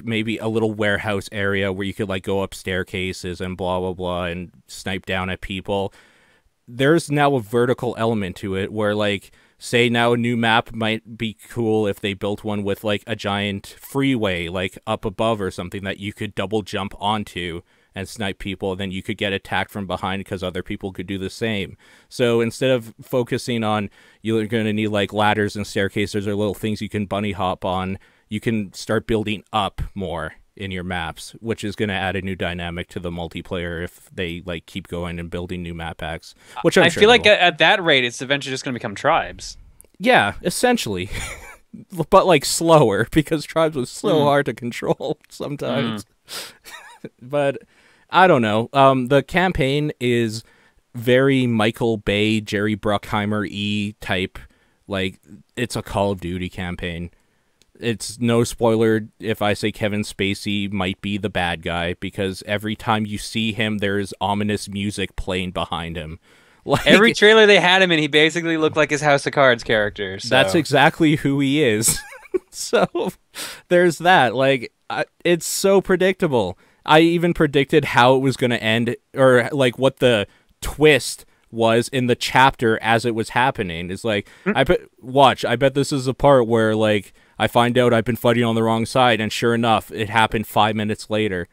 maybe a little warehouse area where you could go up staircases and blah blah blah and snipe down at people. There's now a vertical element to it where say now a new map might be cool if they built one with a giant freeway up above or something that you could double jump onto and snipe people, then you could get attacked from behind because other people could do the same. So instead of focusing on you're going to need ladders and staircases or little things you can bunny hop on, you can start building up more in your maps, which is going to add a new dynamic to the multiplayer if they keep going and building new map packs. Which I feel like at that rate, it's eventually just going to become tribes. Yeah, essentially, but slower, because tribes was so hard to control sometimes. But I don't know. The campaign is very Michael Bay, Jerry Bruckheimer-y type. It's a Call of Duty campaign. It's no spoiler if I say Kevin Spacey might be the bad guy, because every time you see him, there's ominous music playing behind him. Like Every trailer they had him in, he basically looked like his House of Cards character. So. that's exactly who he is. So there's that. Like it's so predictable. I even predicted how it was going to end, or like what the twist was in the chapter as it was happening. It's like I bet this is the part where like I find out I've been fighting on the wrong side, and sure enough, it happened 5 minutes later.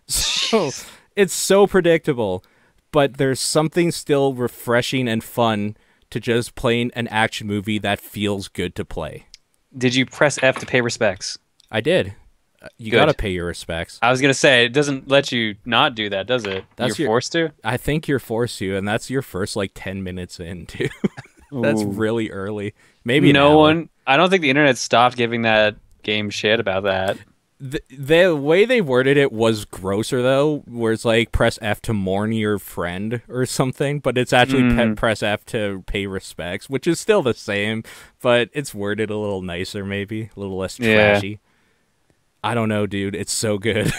So it's so predictable, but there's something still refreshing and fun to just playing an action movie that feels good to play. Did you press F to pay respects? I did. You Good. gotta pay your respects. I was gonna say it doesn't let you not do that, does it? You're forced to. I think you're forced to, and that's your first like 10 minutes in too. That's really early. Maybe no one. I don't think the internet stopped giving that game shit about that. The way they worded it was grosser though, where it's like press F to mourn your friend or something, but it's actually press F to pay respects, which is still the same, but it's worded a little nicer, maybe a little less trashy. I don't know, dude. It's so good.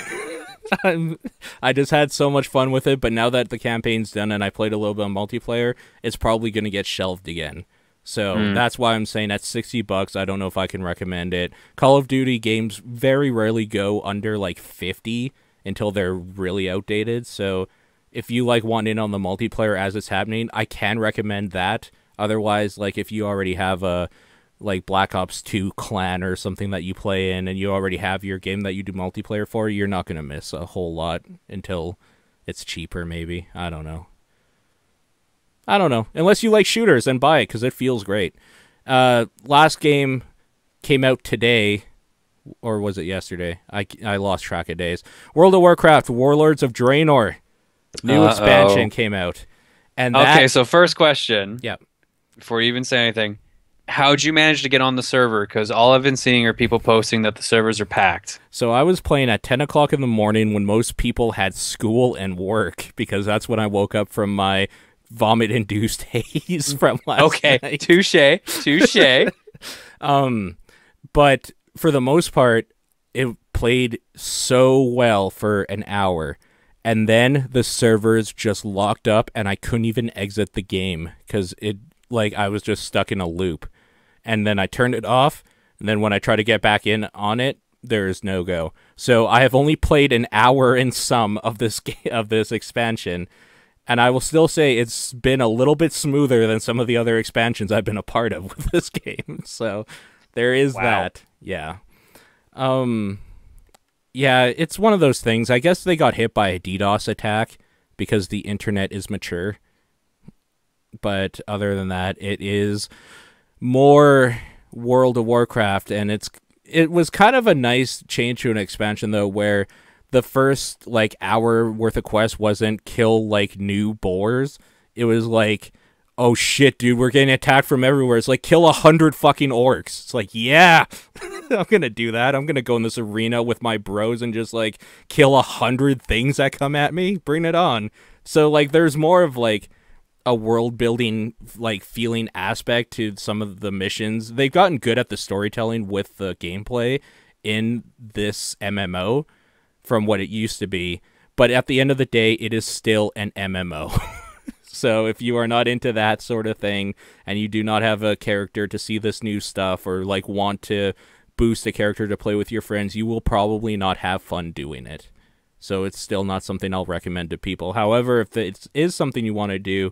I just had so much fun with it, but now that the campaign's done and I played a little bit of multiplayer, it's probably going to get shelved again. So that's why I'm saying at $60, I don't know if I can recommend it. Call of Duty games very rarely go under like 50 until they're really outdated. So if you like want in on the multiplayer as it's happening, I can recommend that. Otherwise, like if you already have a like Black Ops 2 clan or something that you play in and you already have your game that you do multiplayer for, you're not going to miss a whole lot until it's cheaper maybe. I don't know. Unless you like shooters, and buy it because it feels great. Last game came out today, or was it yesterday? I lost track of days. World of Warcraft: Warlords of Draenor. New expansion came out. And okay, so first question. Yeah. Before you even say anything, how'd you manage to get on the server? Because all I've been seeing are people posting that the servers are packed. So I was playing at 10 o'clock in the morning when most people had school and work, because that's when I woke up from my vomit-induced haze from last night. Touche. But for the most part, it played so well for an hour. And then the servers just locked up and I couldn't even exit the game because I was just stuck in a loop. And then I turned it off, and then when I try to get back in on it, there is no go. So I have only played an hour and some of this expansion. And I will still say it's been a little bit smoother than some of the other expansions I've been a part of with this game. So there is that. Yeah. Yeah, it's one of those things. I guess they got hit by a DDoS attack because the internet is mature. But other than that, it is more World of Warcraft, and it was kind of a nice change to an expansion though, where the first like hour worth of quest wasn't kill like new boars. It was like, oh shit, dude, we're getting attacked from everywhere. It's like kill 100 fucking orcs. It's like, yeah, I'm gonna do that. I'm gonna go in this arena with my bros and just like kill 100 things that come at me. Bring it on. So like, there's more of like a world building like feeling aspect to some of the missions. They've gotten good at the storytelling with the gameplay in this MMO from what it used to be, but at the end of the day, it is still an MMO. So if you are not into that sort of thing and you do not have a character to see this new stuff or like want to boost a character to play with your friends, you will probably not have fun doing it. So it's still not something I'll recommend to people. However, if it is something you want to do,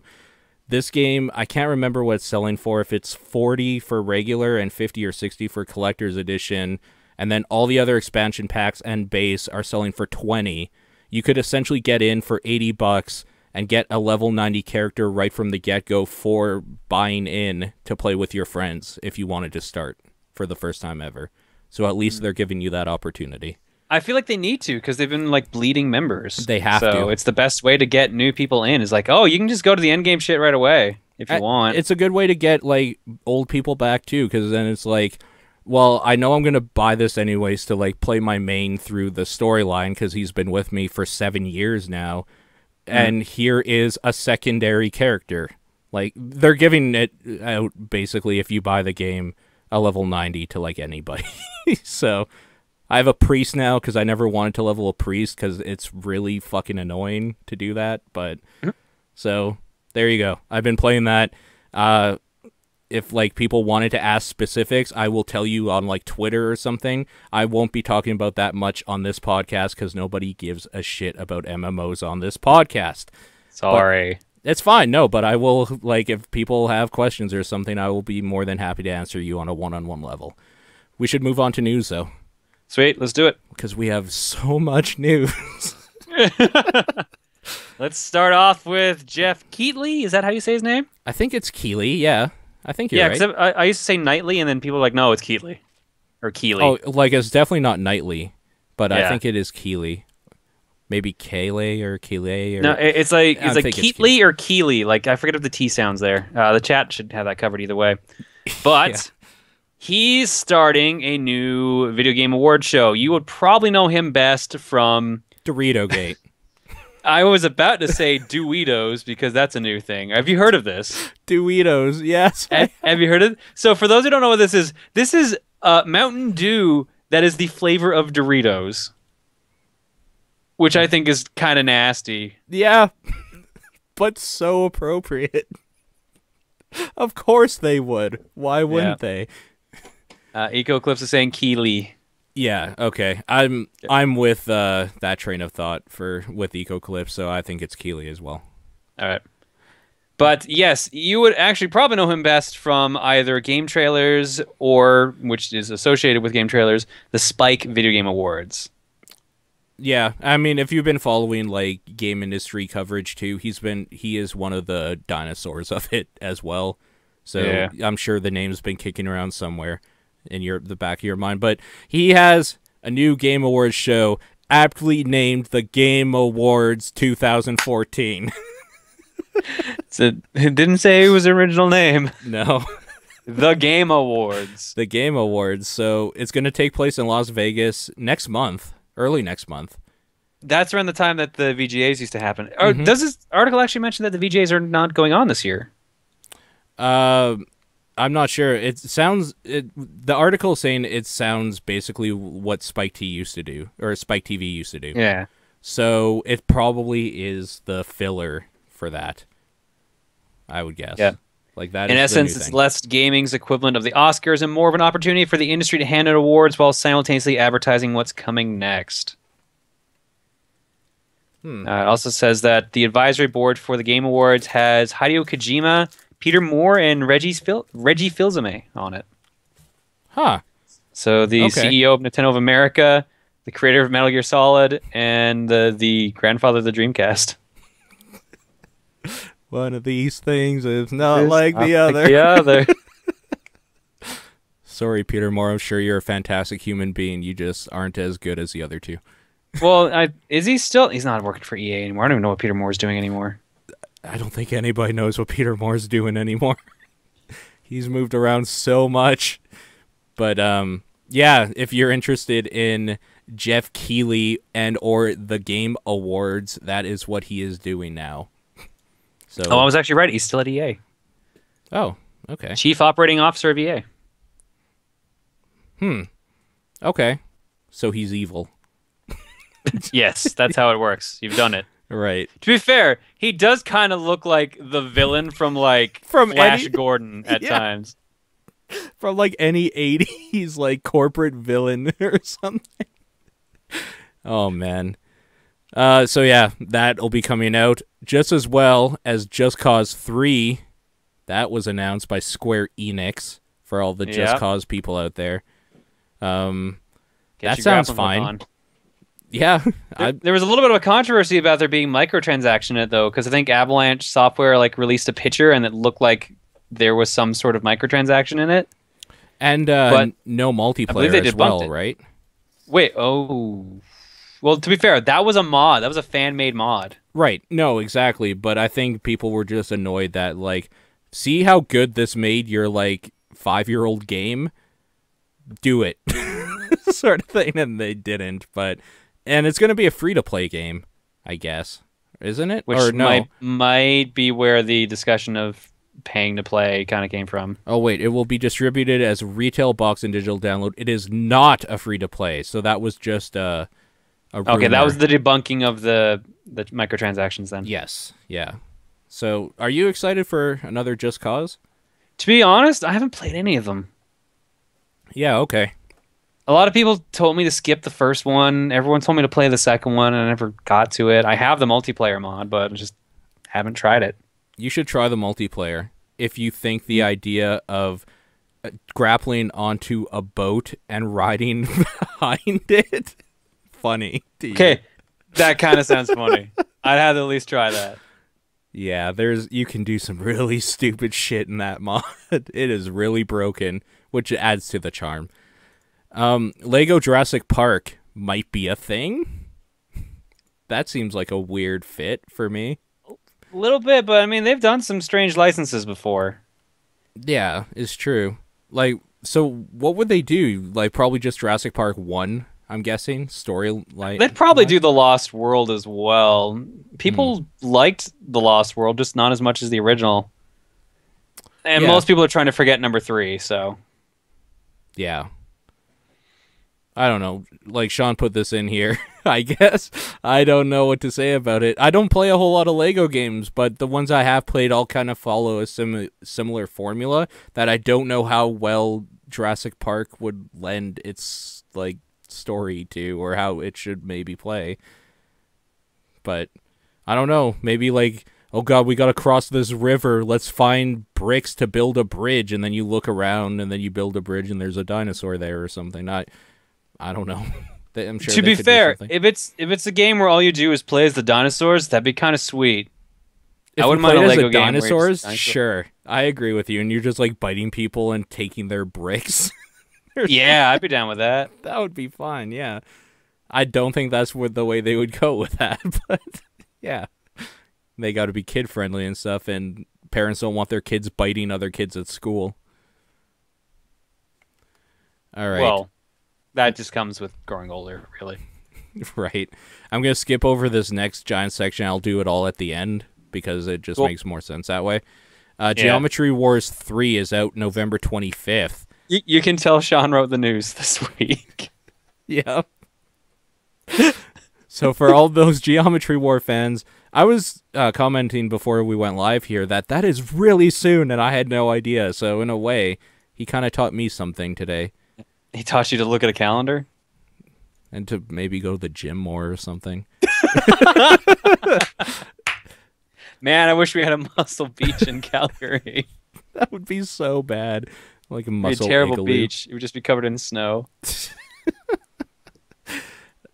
this game, I can't remember what it's selling for, if it's 40 for regular and 50 or 60 for collector's edition, and then all the other expansion packs and base are selling for 20. You could essentially get in for $80 and get a level 90 character right from the get-go for buying in to play with your friends if you wanted to start for the first time ever. So at least they're giving you that opportunity. I feel like they need to because they've been like bleeding members. They have to. So it's the best way to get new people in is like, oh, you can just go to the end game shit right away if you want. It's a good way to get like old people back too, because then it's like, well, I know I'm going to buy this anyways to like play my main through the storyline because he's been with me for 7 years now. And here is a secondary character. Like, they're giving it out basically if you buy the game a level 90 to like anybody. So I have a priest now because I never wanted to level a priest because it's really fucking annoying to do that. But so there you go. I've been playing that. If like people wanted to ask specifics, I will tell you on like Twitter or something. I won't be talking about that much on this podcast because nobody gives a shit about MMOs on this podcast. Sorry. But it's fine. No, but I will, like, if people have questions or something, I will be more than happy to answer you on a one-on-one level. We should move on to news, though. Sweet, let's do it. Because we have so much news. Let's start off with Jeff Keighley. Is that how you say his name? I think it's Keighley, yeah. I think you're right. Yeah, I used to say Knightley, and then people were like, no, it's Keighley. Or Keighley. Oh, like, it's definitely not Knightley, but Yeah. I think it is Keighley. Maybe Keighley or Keighley. Or... No, it's like it's Keighley or Keighley. Like, I forget if the T sounds there. The chat should have that covered either way. But Yeah. he's starting a new video game award show. You would probably know him best from... Dorito Gate. I was about to say Doritos because that's a new thing. Have you heard of this? Doritos, yes. Have you heard of it? So for those who don't know what this is Mountain Dew that is the flavor of Doritos, which I think is kind of nasty. Yeah, but so appropriate. Of course they would. Why wouldn't they? Ecoclips is saying Keighley. Yeah, okay. I'm with that train of thought with Ecoclips, so I think it's Keighley as well. All right. But yes, you would actually probably know him best from either game trailers or, which is associated with game trailers, the Spike Video Game Awards. Yeah, I mean, if you've been following like game industry coverage too, he is one of the dinosaurs of it as well. So Yeah. I'm sure the name's been kicking around somewhere in the back of your mind. But he has a new Game Awards show aptly named the Game Awards 2014. So it didn't say it was the original name. No. The Game Awards. The Game Awards. So it's going to take place in Las Vegas next month, early next month. That's around the time that the VGAs used to happen. Or does this article actually mention that the VGAs are not going on this year? I'm not sure. The article saying it sounds basically what Spike TV used to do. Yeah. So it probably is the filler for that, I would guess. Yeah. Like that. In is the new essence, it's thing. less gaming's equivalent of the Oscars and more of an opportunity for the industry to hand out awards while simultaneously advertising what's coming next. It also says that the advisory board for the Game Awards has Hideo Kojima, Peter Moore, and Reggie Fils-Aimé on it. Huh. So the Okay. CEO of Nintendo of America, the creator of Metal Gear Solid, and the grandfather of the Dreamcast. One of these things is not like the other. The other. Sorry, Peter Moore. I'm sure you're a fantastic human being. You just aren't as good as the other two. Well, is he still? He's not working for EA anymore. I don't even know what Peter Moore's doing anymore. I don't think anybody knows what Peter Moore's doing anymore. He's moved around so much. But yeah, if you're interested in Jeff Keighley and or the Game Awards, that is what he is doing now. So Oh, I was actually right. He's still at EA. Oh, okay. Chief Operating Officer of EA. Okay. So he's evil. Yes, that's how it works. You've done it. Right. To be fair, he does kind of look like the villain from From Flash any- Gordon at Yeah. times. From like any 80s like corporate villain or something. Oh man. So yeah, that'll be coming out just as well as Just Cause 3. That was announced by Square Enix for all the Just Yeah. Cause people out there. Get That your sounds grappling hook fine. on. Yeah, There was a little bit of a controversy about there being microtransaction in it, though, because I think Avalanche Software released a picture and it looked like there was some sort of microtransaction in it. and But no believe multiplayer they as debunked well, it. right? Wait, oh. Well, to be fair, that was a mod. That was a fan-made mod. Right. No, exactly. But I think people were just annoyed that, like, see how good this made your, like, 5-year-old game? Do it. Sort of thing. And they didn't. And it's going to be a free-to-play game, I guess. Isn't it? Which or no? might be where the discussion of paying to play kind of came from. Oh, wait. It will be distributed as a retail box and digital download. It is not a free-to-play. So that was just a Okay, that rumor. was the debunking of the microtransactions then. Yes. Yeah. So, are you excited for another Just Cause? To be honest, I haven't played any of them. Yeah, okay. A lot of people told me to skip the first one. Everyone told me to play the second one, and I never got to it. I have the multiplayer mod, but just haven't tried it. You should try the multiplayer if you think the idea of grappling onto a boat and riding behind it funny to you. Okay, that kind of sounds funny. I'd have to at least try that. Yeah, you can do some really stupid shit in that mod. It is really broken, which adds to the charm. Lego Jurassic Park might be a thing. That seems like a weird fit for me. A little bit, but I mean, they've done some strange licenses before. Yeah, it's true. Like, so what would they do? Like, probably just Jurassic Park 1, I'm guessing? Story, like... They'd probably do The Lost World as well. People liked The Lost World, just not as much as the original. And Yeah. most people are trying to forget number 3, so... Yeah. I don't know. Like, Sean put this in here, I guess. I don't know what to say about it. I don't play a whole lot of Lego games, but the ones I have played all kind of follow a similar formula that I don't know how well Jurassic Park would lend its, like, story to, or how it should maybe play. But I don't know. Maybe, like, oh god, we gotta cross this river. Let's find bricks to build a bridge, and then you look around, and then you build a bridge, and there's a dinosaur there or something. I don't know. I'm sure. To they be could do fair, something. if it's a game where all you do is play as the dinosaurs, that'd be kind of sweet. If I you wouldn't mind played a as Lego the game where it's dinosaurs, dinosaurs. sure, I agree with you. And you're just like biting people and taking their bricks. Yeah, I'd be down with that. That would be fun. Yeah, I don't think that's the way they would go with that, but yeah, they got to be kid friendly and stuff, and parents don't want their kids biting other kids at school. All right. Well, that just comes with growing older, really. Right. I'm going to skip over this next giant section. I'll do it all at the end because it just makes more sense that way. Geometry Wars 3 is out November 25th. You can tell Sean wrote the news this week. Yeah. So for all those Geometry War fans, I was commenting before we went live here that is really soon, and I had no idea. So in a way, he kind of taught me something today. He taught you to look at a calendar? And to maybe go to the gym more or something. Man, I wish we had a Muscle Beach in Calgary. That would be so bad. Like a It'd be muscle a terrible igloo. beach. It would just be covered in snow.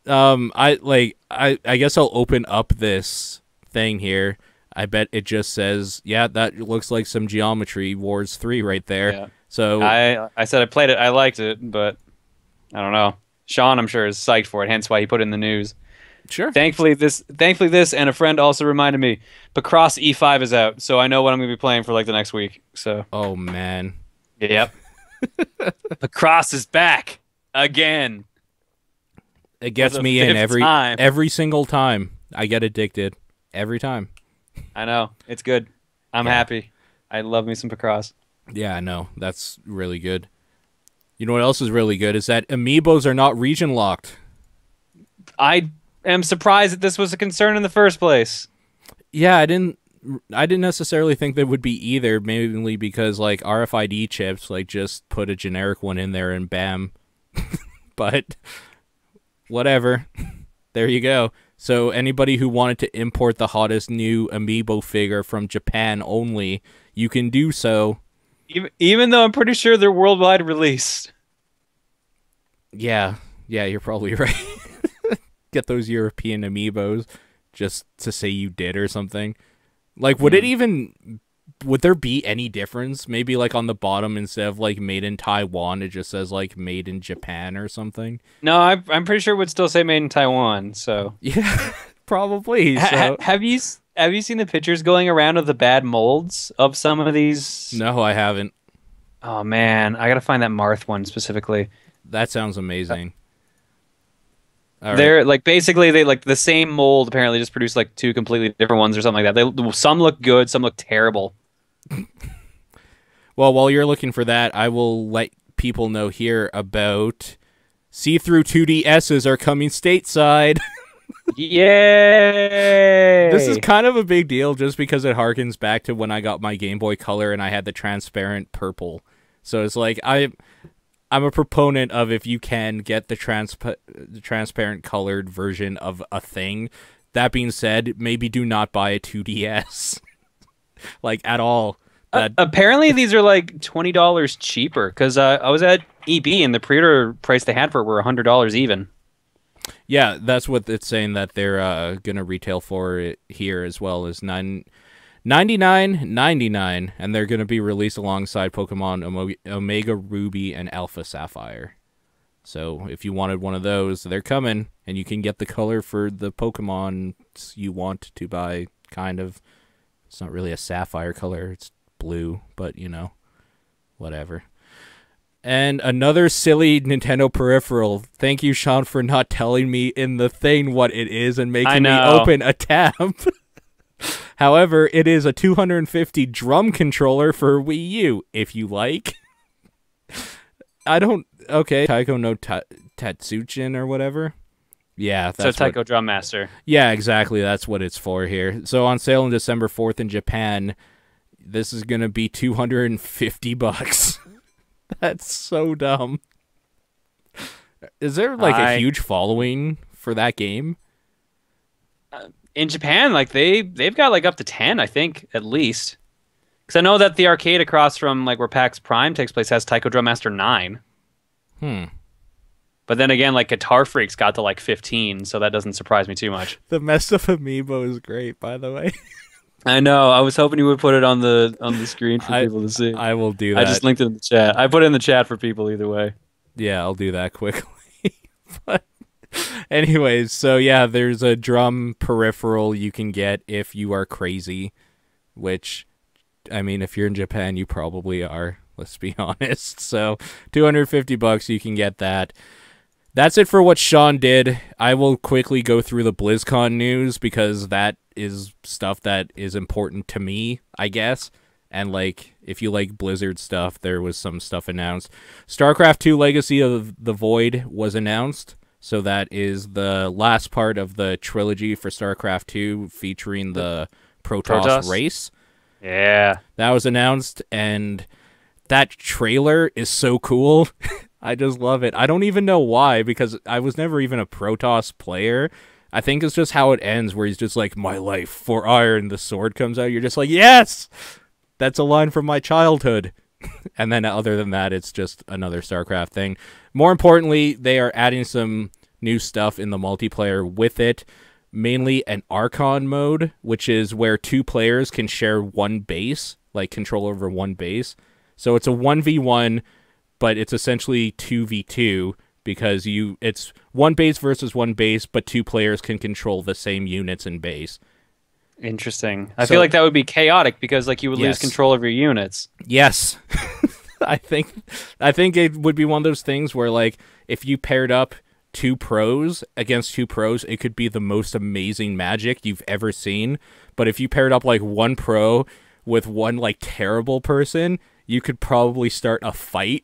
I guess I'll open up this thing here. I bet it just says, yeah, that looks like some Geometry Wars 3 right there. Yeah. So I said I played it. I liked it, but I don't know. Sean, I'm sure, is psyched for it. Hence why he put it in the news. sure. Thankfully, this and a friend also reminded me. Pacross E5 is out, so I know what I'm going to be playing for like the next week. So. Oh man. Yep. Pacross is back again. It gets For the me in fifth time. every single time. I get addicted every time. I know it's good. I'm happy. I love me some Pacross. Yeah, I know. That's really good. You know what else is really good is that amiibos are not region locked. I am surprised that this was a concern in the first place. Yeah, I didn't necessarily think they would be either, mainly because like RFID chips, like just put a generic one in there and bam. But whatever. There you go. So anybody who wanted to import the hottest new amiibo figure from Japan only, you can do so. Even though I'm pretty sure they're worldwide released. Yeah, you're probably right. Get those European amiibos just to say you did or something. Like, would there be any difference? Maybe like on the bottom, instead of like made in Taiwan, it just says like made in Japan or something. No, I'm pretty sure it would still say made in Taiwan. So Yeah, probably. So. have you seen the pictures going around of the bad molds of some of these? No, I haven't. Oh man, I gotta find that Marth one specifically. That sounds amazing. All right. They're like basically they like the same mold apparently just produced like two completely different ones or something like that. Some look good, some look terrible. Well, while you're looking for that, I will let people know here about see-through 2DSs are coming stateside. This is Yay! kind of a big deal just because it harkens back to when I got my Game Boy Color and I had the transparent purple. So it's like I'm a proponent of if you can get the transparent colored version of a thing. That being said, maybe do not buy a 2DS like at all. That Apparently, these are like $20 cheaper because I was at EB and the pre-order price they had for it were $100 even. Yeah, that's what it's saying that they're gonna retail for it here as well as $99.99, and they're gonna be released alongside Pokemon Omega Ruby and Alpha Sapphire. So if you wanted one of those, they're coming, and you can get the color for the Pokemon you want to buy. Kind of, it's not really a sapphire color; it's blue, but you know, whatever. And another silly Nintendo peripheral. Thank you, Sean, for not telling me in the thing what it is and making me open a tab. However, it is a 250 drum controller for Wii U, if you like. I don't... Okay, Taiko no Tatsujin or whatever. Yeah, that's so Taiko Drum Master. Yeah, exactly. That's what it's for here. So on sale on December 4th in Japan, this is going to be $250. That's so dumb. Is there like a huge following for that game? In Japan, like they've got like up to 10, I think, at least. Because I know that the arcade across from like where PAX Prime takes place has Taiko Drum Master 9. But then again, like Guitar Freaks got to like 15, so that doesn't surprise me too much. The messed up amiibo is great, by the way. I know. I was hoping you would put it on the screen for people to see. I will do that. I just linked it in the chat. I put it in the chat for people either way. Yeah, I'll do that quickly. But anyways, so yeah, there's a drum peripheral you can get if you are crazy, which, I mean, if you're in Japan, you probably are. Let's be honest. So $250, you can get that. That's it for what Sean did. I will quickly go through the BlizzCon news because that is stuff that is important to me, I guess. And like, if you like Blizzard stuff, there was some stuff announced. StarCraft II Legacy of the Void was announced. So that is the last part of the trilogy for StarCraft II featuring the Protoss race. Yeah. That was announced, and that trailer is so cool. I just love it. I don't even know why, because I was never even a Protoss player. I think it's just how it ends, where he's just like, my life for iron, the sword comes out. You're just like, yes! That's a line from my childhood. And then other than that, it's just another StarCraft thing. More importantly, they are adding some new stuff in the multiplayer with it. Mainly an Archon mode, which is where two players can share one base, like control over one base. So it's a 1v1, but it's essentially 2v2 because it's one base versus one base, but two players can control the same units and base. Interesting. I feel like that would be chaotic because like you would lose control of your units. Yes. I think it would be one of those things where like if you paired up two pros against two pros, it could be the most amazing magic you've ever seen. But if you paired up like one pro with one like terrible person, you could probably start a fight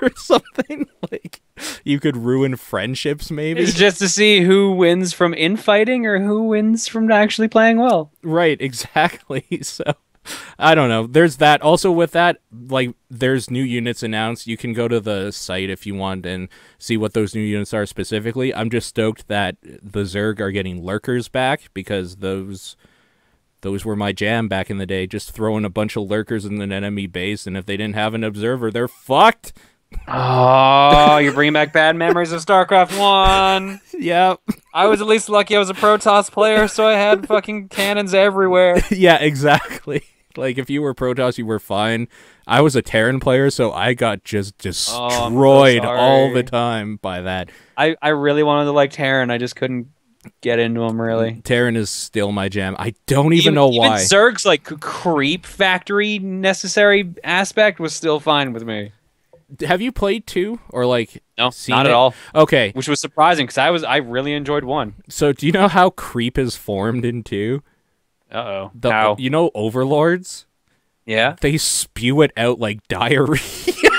or something. Like, you could ruin friendships, maybe. It's just to see who wins from infighting or who wins from actually playing well. Right, exactly. So, I don't know. There's that. Also with that, like, there's new units announced. You can go to the site if you want and see what those new units are specifically. I'm just stoked that the Zerg are getting lurkers back because those were my jam back in the day, just throwing a bunch of lurkers in an enemy base, and if they didn't have an observer, they're fucked. Oh, you're bringing back bad memories of StarCraft 1. Yep. I was at least lucky I was a Protoss player, so I had fucking cannons everywhere. Yeah, exactly. Like, if you were Protoss, you were fine. I was a Terran player, so I got just destroyed all the time by that. I really wanted to like Terran, I just couldn't get into them really. Terran is still my jam. I don't even know why. Even Zerg's like creep factory necessary aspect was still fine with me. Have you played 2 or like no, seen not it? at all. Okay, which was surprising because I really enjoyed 1. So do you know how creep is formed in 2? Uh-oh. How? You know overlords? Yeah. They spew it out like diarrhea.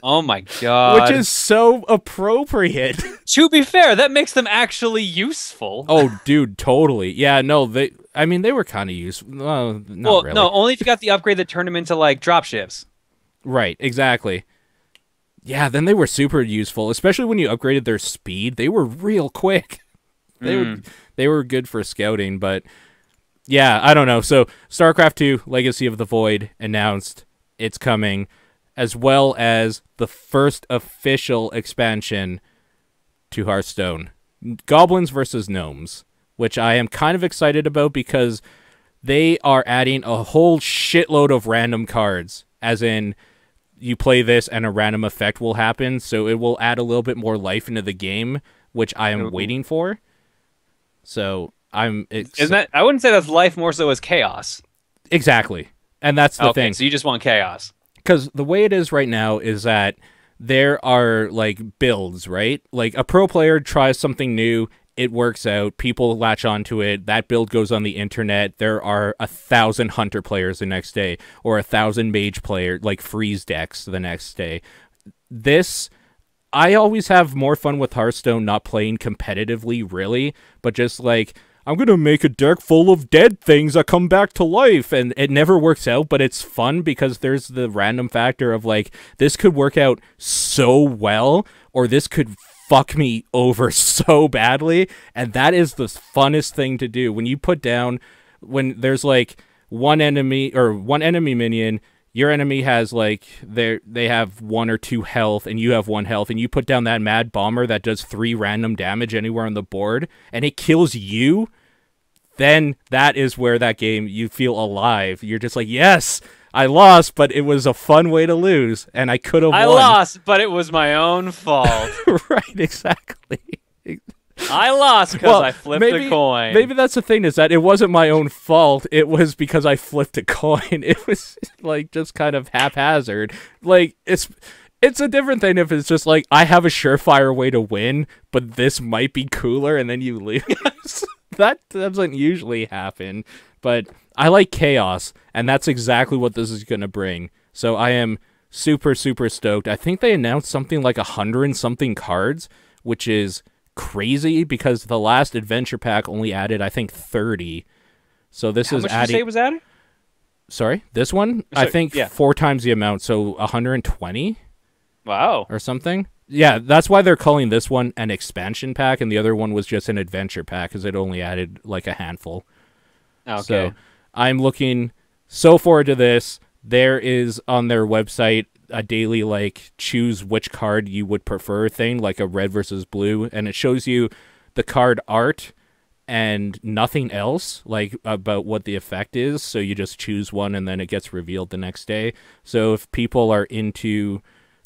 Oh my god. which is so appropriate. To be fair, that makes them actually useful. Oh, dude, totally. Yeah, no, they were kind of useful. Not Well, really. no, only if you got the upgrade that turned them into like dropships. Right, exactly. Yeah, then they were super useful, especially when you upgraded their speed. They were real quick. They were good for scouting, but yeah, I don't know. So, StarCraft 2 Legacy of the Void announced it's coming, as well as the first official expansion to Hearthstone, Goblins versus Gnomes, which I am kind of excited about because they are adding a whole shitload of random cards, as in you play this and a random effect will happen, so it will add a little bit more life into the game, which I am waiting for. So Isn't that? I wouldn't say that's life more so as chaos. Exactly, and that's the thing. So you just want chaos. Because the way it is right now is that there are like builds, right? Like a pro player tries something new, it works out, people latch onto it, that build goes on the internet, there are 1,000 hunter players the next day, or 1,000 mage player, like freeze decks the next day. I always have more fun with Hearthstone not playing competitively, really, but just like, I'm going to make a deck full of dead things that come back to life. And it never works out, but it's fun because there's the random factor of like, this could work out so well, or this could fuck me over so badly. And that is the funnest thing to do. When you put down, when there's like one enemy minion, your enemy has like, they have 1 or 2 health and you have 1 health, and you put down that mad bomber that does 3 random damage anywhere on the board and it kills you, then that is where that game, you feel alive. You're just like, yes, I lost, but it was a fun way to lose and I could have won. I lost, but it was my own fault. Right, exactly. I lost because I flipped a coin. Maybe that's the thing, is that it wasn't my own fault. It was because I flipped a coin. It was like just kind of haphazard. Like it's a different thing if it's just like, I have a surefire way to win, but this might be cooler, and then you lose. That doesn't usually happen. But I like chaos, and that's exactly what this is going to bring. So I am super, super stoked. I think they announced something like 100 and something cards, which is crazy because the last adventure pack only added, I think, 30. So this is adding. How much did you say was added? Sorry, this one? Sorry, I think 4 times the amount, so 120. Wow. Or something. Yeah, that's why they're calling this one an expansion pack, and the other one was just an adventure pack because it only added like a handful. Okay. So I'm looking so forward to this. There is on their website a daily like choose which card you would prefer thing, like a red versus blue, and it shows you the card art and nothing else like about what the effect is. So you just choose one and then it gets revealed the next day. So if people are into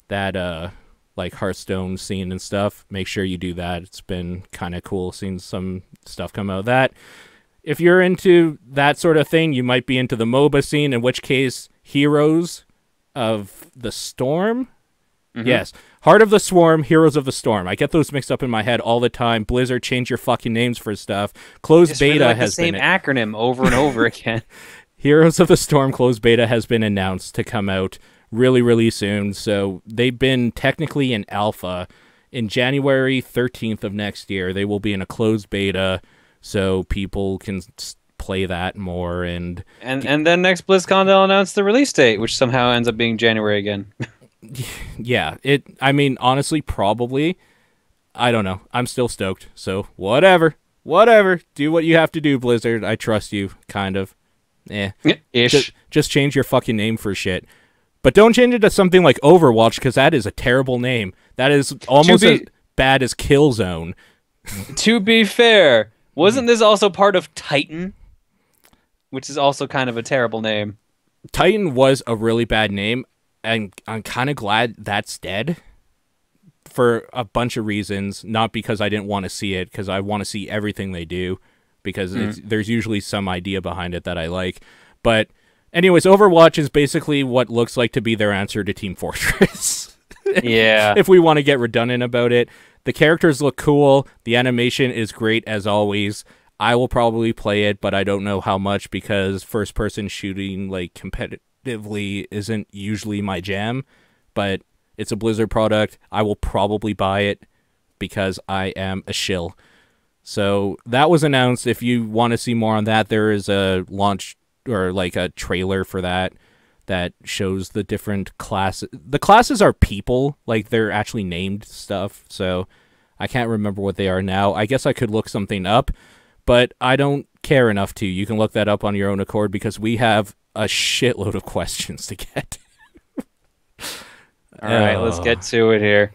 that like Hearthstone scene and stuff, make sure you do that. It's been kind of cool seeing some stuff come out of that. If you're into that sort of thing, you might be into the MOBA scene, in which case Heroes of the Storm? Yes. Heart of the Swarm, Heroes of the Storm. I get those mixed up in my head all the time. Blizzard, change your fucking names for stuff. Closed beta really has the same acronym over and over again. Heroes of the Storm closed beta has been announced to come out really, really soon. So they've been technically in alpha. In January 13th of next year, they will be in a closed beta so people can play that more. And then next BlizzCon they'll announce the release date, which somehow ends up being January again. Yeah, I mean, honestly, probably. I don't know. I'm still stoked. So whatever. Do what you have to do, Blizzard. I trust you, kind of. Ish. Just change your fucking name for shit. But don't change it to something like Overwatch, because that is a terrible name. That is almost as bad as Killzone. To be fair, wasn't this also part of Titan? Which is also kind of a terrible name. Titan was a really bad name, and I'm kind of glad that's dead for a bunch of reasons. Not because I didn't want to see it, because I want to see everything they do, because there's usually some idea behind it that I like. But anyways, Overwatch is basically what looks like to be their answer to Team Fortress. Yeah. If we want to get redundant about it. The characters look cool. The animation is great as always. I will probably play it, but I don't know how much, because first-person shooting like competitively isn't usually my jam. But It's a Blizzard product. I will probably buy it because I am a shill. So that was announced. If you want to see more on that, there is a launch or like a trailer for that shows the different classes. The classes are people, like they're actually named stuff. So I can't remember what they are now. I guess I could look something up, but I don't care enough to. You can look that up on your own accord because we have a shitload of questions to get. All right, let's get to it here.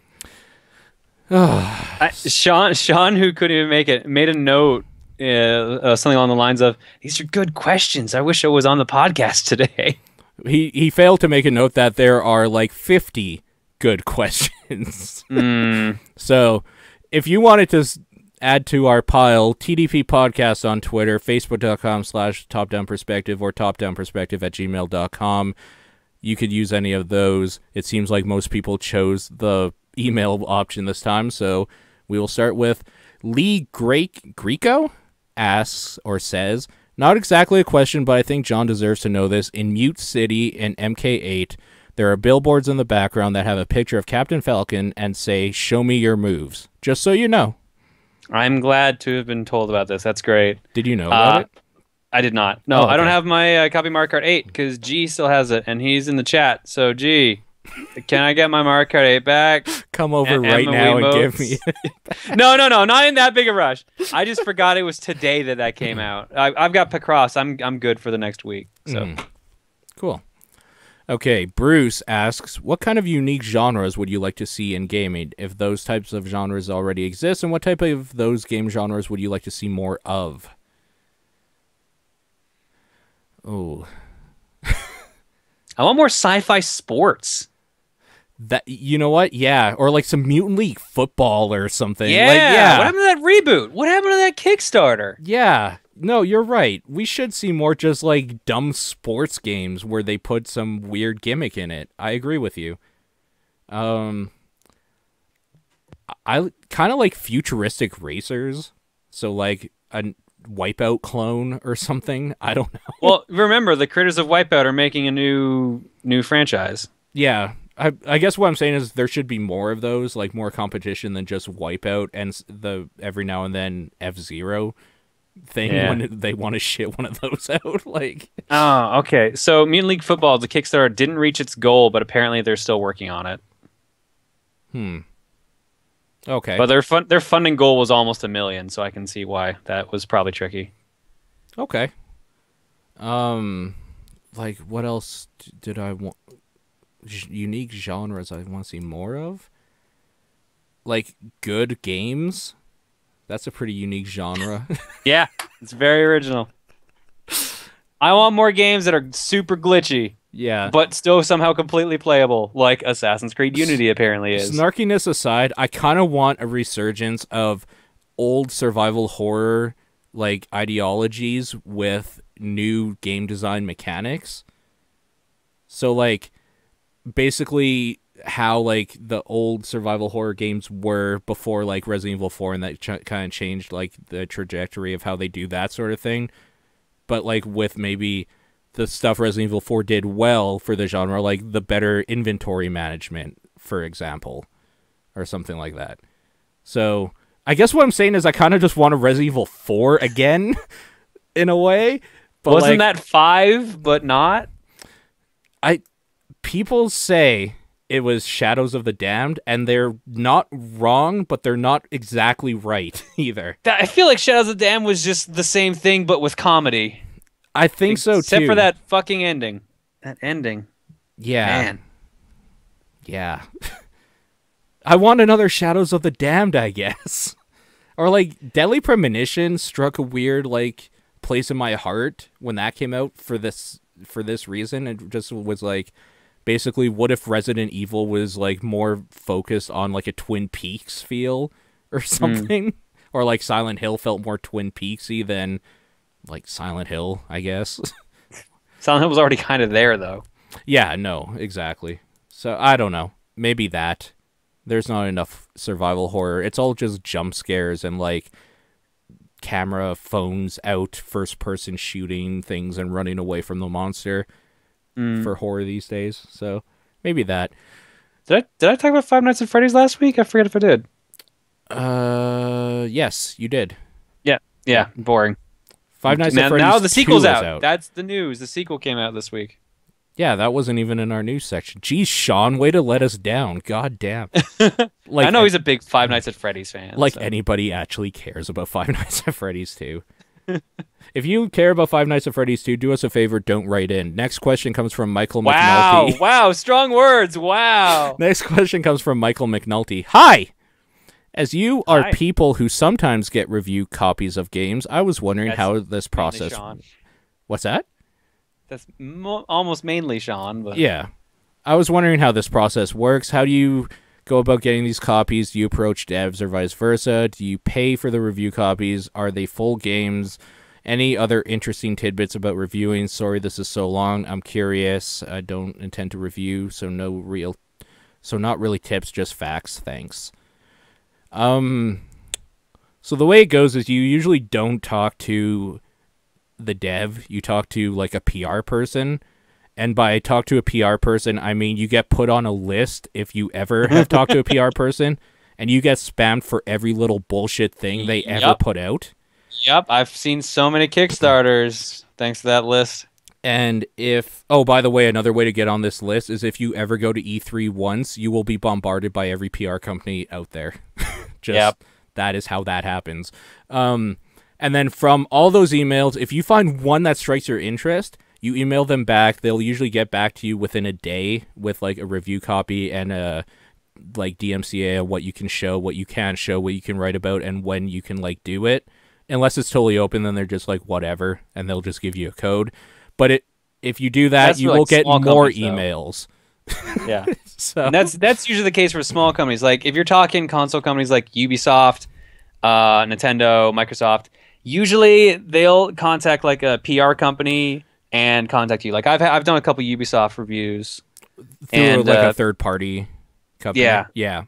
Sean, who couldn't even make it, made a note, something along the lines of, "These are good questions. I wish I was on the podcast today." He failed to make a note that there are like 50 good questions. So if you wanted to add to our pile, TDP Podcast on Twitter, facebook.com/topdownperspective or topdownperspective@gmail.com. You could use any of those. It seems like most people chose the email option this time, so we will start with Lee Greco asks or says, not exactly a question, but I think John deserves to know this. In Mute City in MK8, there are billboards in the background that have a picture of Captain Falcon and say, "Show me your moves." Just so you know. I'm glad to have been told about this. That's great. Did you know about it? I did not. No, okay. I don't have my copy Mario Kart 8 because G still has it, and he's in the chat. So, G, can I get my Mario Kart 8 back? Come over right now and give me it. No, not in that big a rush. I just forgot it was today that came out. I've got Picross. I'm good for the next week. So Cool. Okay, Bruce asks, what kind of unique genres would you like to see in gaming if those types of genres already exist, and what type of those game genres would you like to see more of? Oh. I want more sci-fi sports. That, you know what? Yeah, or like some Mutant League football or something. Yeah. Like, yeah. What happened to that reboot? What happened to that Kickstarter? Yeah. No, you're right. We should see more just like dumb sports games where they put some weird gimmick in it. I agree with you. I kind of like futuristic racers. So like a Wipeout clone or something. I don't know. Well, remember the creators of Wipeout are making a new franchise. Yeah. I guess what I'm saying is there should be more of those, like more competition than just Wipeout and the every now and then F-Zero thing when they want to shit one of those out. Like, oh, okay. So Mutant League Football, the Kickstarter didn't reach its goal, but apparently they're still working on it. Okay. But their funding goal was almost $1 million, so I can see why that was probably tricky. Okay. Like what else did I want? Unique genres I want to see more of? Like good games? That's a pretty unique genre. Yeah, it's very original. I want more games that are super glitchy. Yeah. But still somehow completely playable, like Assassin's Creed Unity apparently is. Snarkiness aside, I kind of want a resurgence of old survival horror like ideologies with new game design mechanics. So like basically how like the old survival horror games were before like Resident Evil 4, and that kind of changed like the trajectory of how they do that sort of thing. But like with maybe the stuff Resident Evil 4 did well for the genre, like the better inventory management, for example, or something like that. So I guess what I'm saying is I kind of just want a Resident Evil 4 again, in a way. But wasn't like, that 5, but not? People say it was Shadows of the Damned, and they're not wrong, but they're not exactly right either. I feel like Shadows of the Damned was just the same thing, but with comedy. I think so, too. Except for that fucking ending. That ending. Yeah. Man. Yeah. I want another Shadows of the Damned, I guess. Or, like, Deadly Premonition struck a weird, like, place in my heart when that came out for this reason. It just was, like, basically, what if Resident Evil was, like, more focused on, like, a Twin Peaks feel or something? Or, like, Silent Hill felt more Twin Peaksy than, like, Silent Hill, I guess. Silent Hill was already kind of there, though. Yeah, no, exactly. So, I don't know. Maybe that. There's not enough survival horror. It's all just jump scares and, like, camera phones out, first-person shooting things and running away from the monster for horror these days. So, maybe that. Did I talk about Five Nights at Freddy's last week? I forget if I did. Yes, you did. Yeah, yeah, boring. Five Nights at Now, Freddy's now the 2 sequel's is out. That's the news. The sequel came out this week. Yeah, that wasn't even in our news section. Geez, Sean, way to let us down. God damn. Like, I know he's a big Five Nights at Freddy's fan. like so. anybody actually cares about Five Nights at Freddy's 2. If you care about Five Nights at Freddy's 2, do us a favor, don't write in. Next question comes from Michael Wow, McNulty. wow, strong words. Wow. Next question comes from Michael McNulty. Hi! As you are Hi. people who sometimes get review copies of games, I was wondering That's how this Mainly process... Sean. What's that? That's almost mainly Sean, but Yeah. I was wondering how this process works. How do you go about getting these copies? Do you approach devs or vice versa? Do you pay for the review copies? Are they full games? Any other interesting tidbits about reviewing? Sorry this is so long. I'm curious. I don't intend to review, so not really tips, just facts. Thanks. So the way it goes is you usually don't talk to the dev, you talk to like a PR person. And by talk to a PR person, I mean you get put on a list if you ever have talked to a PR person, and you get spammed for every little bullshit thing they ever put out. Yep, I've seen so many Kickstarters thanks to that list. And if, oh, by the way, another way to get on this list is if you ever go to E3 once, you will be bombarded by every PR company out there. That is how that happens. And then from all those emails, if you find one that strikes your interest, you email them back. They'll usually get back to you within a day with like a review copy and a like DMCA of what you can show, what you can't show, what you can write about, and when you can like do it. Unless it's totally open, then they're just like whatever, and they'll just give you a code. But if you do that, you will get more emails. Yeah. So And that's usually the case for small companies. Like if you're talking console companies like Ubisoft, Nintendo, Microsoft, usually they'll contact like a PR company and contact you. Like I've done a couple Ubisoft reviews through like a third party company. Yeah.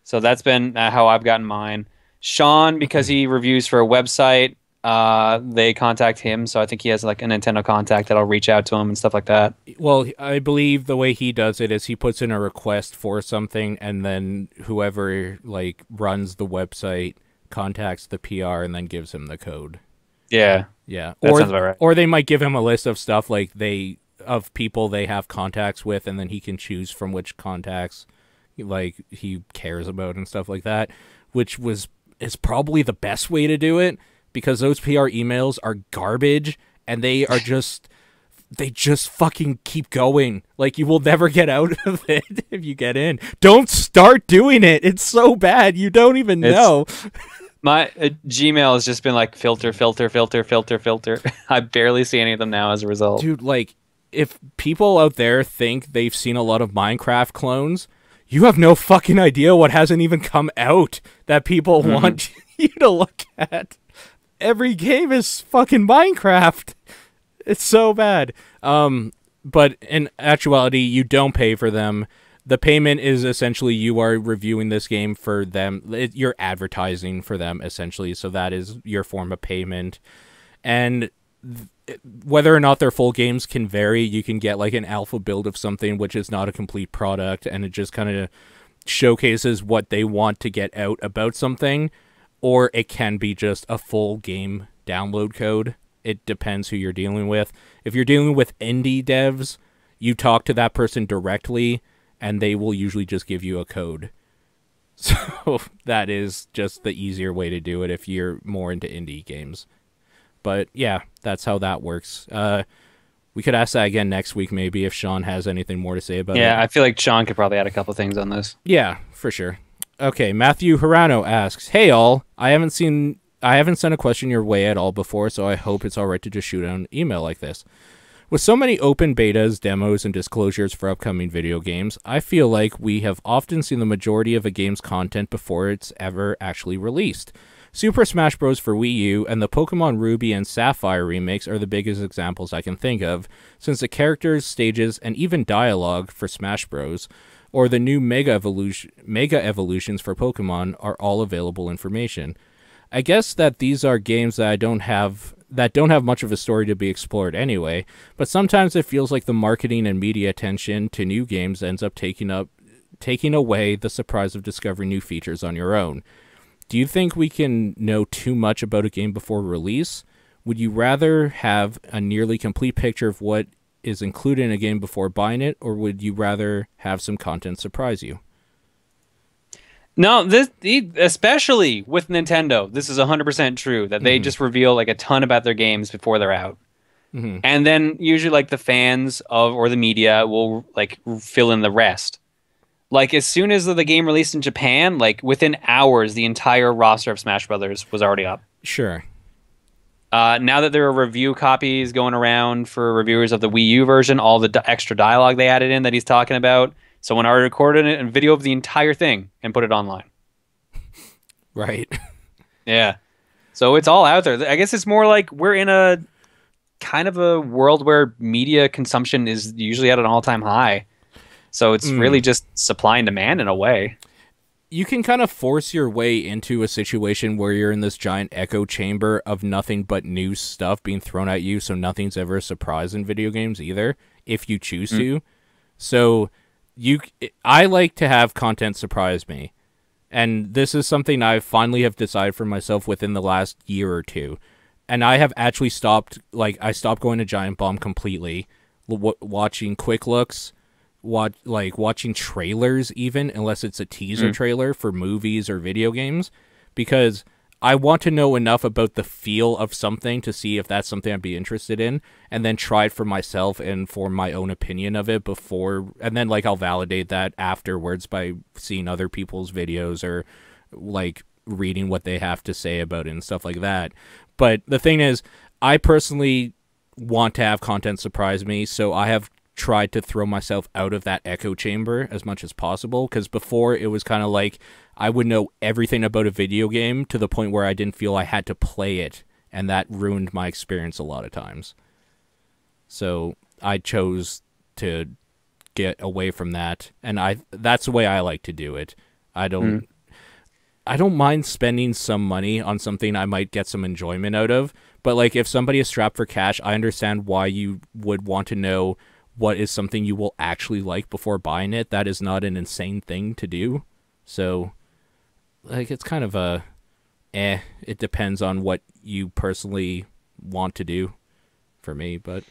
So that's been how I've gotten mine. Sean, because he reviews for a website, they contact him. So I think he has like a Nintendo contact that'll reach out to him and stuff like that. Well, I believe the way he does it is he puts in a request for something, and then whoever like runs the website contacts the PR and then gives him the code. Yeah. Yeah. That sounds about right. Or they might give him a list of stuff like of people they have contacts with, and then he can choose from which contacts like he cares about and stuff like that, which is probably the best way to do it, because those PR emails are garbage and they just fucking keep going. Like you will never get out of it if you get in. Don't start doing it. It's so bad. You don't even know. My Gmail has just been like filter. I barely see any of them now as a result. Dude, like if people out there think they've seen a lot of Minecraft clones, you have no fucking idea what hasn't even come out that people want you to look at. Every game is fucking Minecraft. It's so bad. But in actuality, you don't pay for them. The payment is essentially you are reviewing this game for them. You're advertising for them, essentially. So that is your form of payment. And whether or not they're full games can vary. You can get like an alpha build of something which is not a complete product, and it just kind of showcases what they want to get out about something, or it can be just a full game download code. It depends who you're dealing with. If you're dealing with indie devs, you talk to that person directly, and they will usually just give you a code. So that is just the easier way to do it if you're more into indie games. But yeah, that's how that works. We could ask that again next week, maybe, if Sean has anything more to say about it. Yeah, I feel like Sean could probably add a couple things on this. Yeah, for sure. Okay, Matthew Hirano asks, "Hey all, I haven't sent a question your way at all before, so I hope it's all right to just shoot an email like this. With so many open betas, demos, and disclosures for upcoming video games, I feel like we have often seen the majority of a game's content before it's ever actually released. Super Smash Bros. For Wii U and the Pokemon Ruby and Sapphire remakes are the biggest examples I can think of, since the characters, stages, and even dialogue for Smash Bros. Or the new Mega Evolutions for Pokemon are all available information. I guess that these are games that don't have much of a story to be explored anyway, but sometimes it feels like the marketing and media attention to new games ends up taking up taking away the surprise of discovering new features on your own. Do you think we can know too much about a game before release? Would you rather have a nearly complete picture of what is included in a game before buying it, or would you rather have some content surprise you? No, especially with Nintendo, this is 100% true that they just reveal like a ton about their games before they're out. And then usually like the fans of or the media will like fill in the rest. Like as soon as the game released in Japan, like within hours, the entire roster of Smash Brothers was already up. Sure. Now that there are review copies going around for reviewers of the Wii U version, all the extra dialogue they added in that he's talking about, someone already recorded it and video of the entire thing and put it online. Right. Yeah. So it's all out there. I guess it's more like we're in a kind of a world where media consumption is usually at an all-time high. So it's really just supply and demand in a way. You can kind of force your way into a situation where you're in this giant echo chamber of nothing but new stuff being thrown at you, so nothing's ever a surprise in video games either, if you choose to. So I like to have content surprise me. And this is something I finally have decided for myself within the last year or two. And I have actually stopped going to Giant Bomb completely, watching quick looks, watching trailers even, unless it's a teaser trailer for movies or video games, because I want to know enough about the feel of something to see if that's something I'd be interested in, and then try it for myself and form my own opinion of it before, and then like I'll validate that afterwards by seeing other people's videos or like reading what they have to say about it and stuff like that. But the thing is, I personally want to have content surprise me, so I have tried to throw myself out of that echo chamber as much as possible, because before it was kind of like I would know everything about a video game to the point where I didn't feel I had to play it, and that ruined my experience a lot of times. So I chose to get away from that, and that's the way I like to do it. I don't mind spending some money on something I might get some enjoyment out of, but like if somebody is strapped for cash, I understand why you would want to know what is something you will actually like before buying it. That is not an insane thing to do. So like it's kind of it depends on what you personally want to do for me, but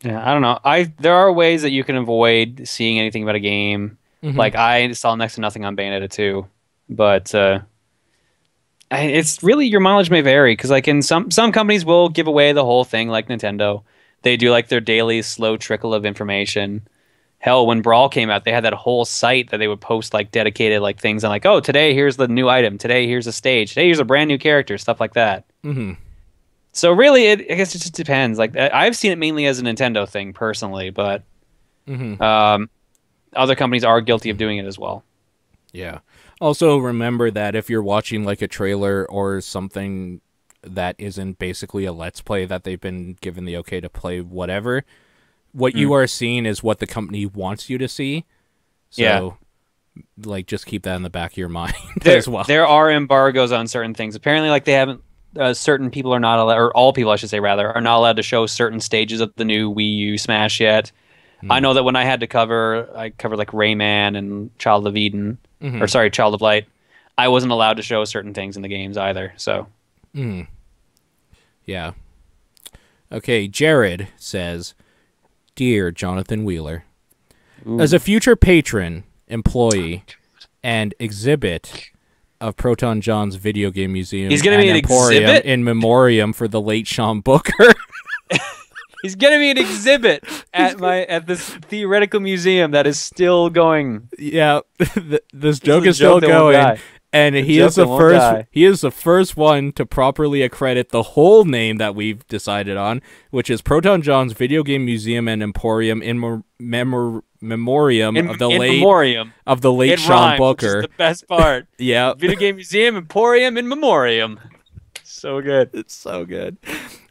yeah, I don't know. There are ways that you can avoid seeing anything about a game. Like I saw next to nothing on Bayonetta 2. But it's really, your mileage may vary, because like in some companies will give away the whole thing, like Nintendo. They do like their daily slow trickle of information. Hell, when Brawl came out, they had that whole site that they would post like dedicated like things on, like, oh, today here's the new item, today here's a stage, today here's a brand new character, stuff like that. So really, I guess it just depends. Like I've seen it mainly as a Nintendo thing personally, but other companies are guilty of doing it as well. Yeah. Also, remember that if you're watching like a trailer or something that isn't basically a Let's Play that they've been given the okay to play whatever, what you are seeing is what the company wants you to see. So, like, just keep that in the back of your mind as well. There are embargoes on certain things. Apparently, like, they haven't... certain people are not allowed... Or all people, I should say, rather, are not allowed to show certain stages of the new Wii U Smash yet. I know that when I had to cover... I covered, like, Rayman and Child of Eden... Or sorry, Child of Light. I wasn't allowed to show certain things in the games either. So, yeah. Okay, Jared says, "Dear Jonathan Wheeler, as a future patron, employee, and exhibit of Proton John's Video Game Museum, he's gonna be an Emporium exhibit in memoriam for the late Sean Booker." He's gonna be an exhibit at this theoretical museum that is still going. Yeah, this joke is still going, and he is the first. He is the first one to properly accredit the whole name that we've decided on, which is Proton John's Video Game Museum and Emporium in memoriam of the late Sean rhymes, Booker. Which is the best part. Yeah, Video Game Museum, Emporium, in memoriam. So good. It's so good.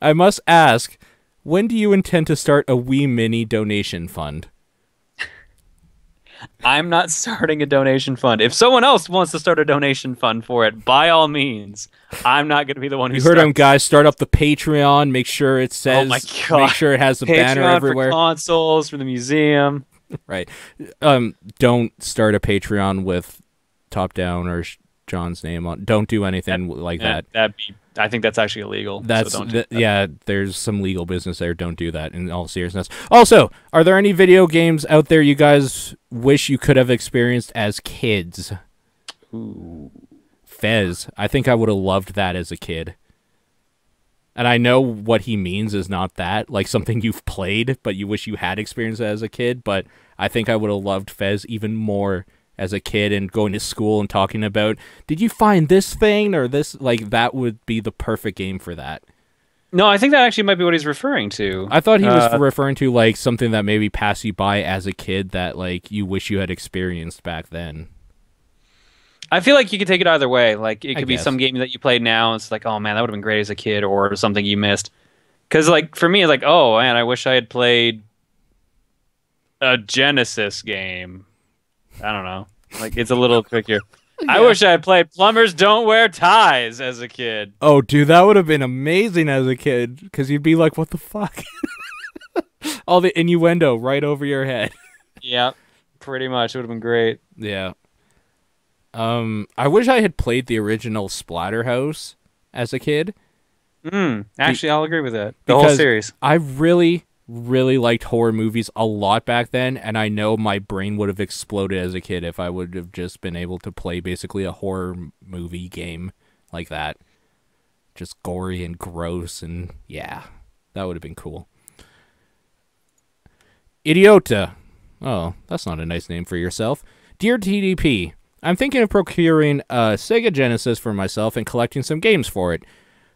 I must ask, when do you intend to start a Wii Mini donation fund? I'm not starting a donation fund. If someone else wants to start a donation fund for it, by all means. I'm not going to be the one who starts. You heard him, guys. Start up the Patreon. Make sure it says. Oh my God. Make sure it has the Patreon banner everywhere. For consoles, for the museum. Right. Don't start a Patreon with Top Down or John's name on. Don't do anything like that. I think that's actually illegal. That's so don't do that. yeah. There's some legal business there. Don't do that. In all seriousness. Also, are there any video games out there you guys wish you could have experienced as kids? Ooh. Fez. I think I would have loved that as a kid. And I know what he means is not that, like something you've played, but you wish you had experienced it as a kid. But I think I would have loved Fez even more as a kid and going to school and talking about, did you find this thing or this? Like, that would be the perfect game for that. No, I think that actually might be what he's referring to. I thought he was referring to, like, something that maybe passed you by as a kid that, like, you wish you had experienced back then. I feel like you could take it either way. Like, it could be guess. some game that you played now, and it's like, oh man, that would have been great as a kid, or something you missed. Because, like, for me, it's like, oh man, I wish I had played a Genesis game. I don't know. Like, it's a little trickier. Yeah. I wish I had played Plumbers Don't Wear Ties as a kid. Oh, dude, that would have been amazing as a kid, because you'd be like, what the fuck? All the innuendo right over your head. Yeah, pretty much. It would have been great. Yeah. I wish I had played the original Splatterhouse as a kid. Actually, I'll agree with that. The whole series. I really, really liked horror movies a lot back then, and I know my brain would have exploded as a kid if I would have just been able to play basically a horror movie game like that. Just gory and gross, and yeah, that would have been cool. Idiota. Oh, that's not a nice name for yourself. Dear TDP, I'm thinking of procuring a Sega Genesis for myself and collecting some games for it.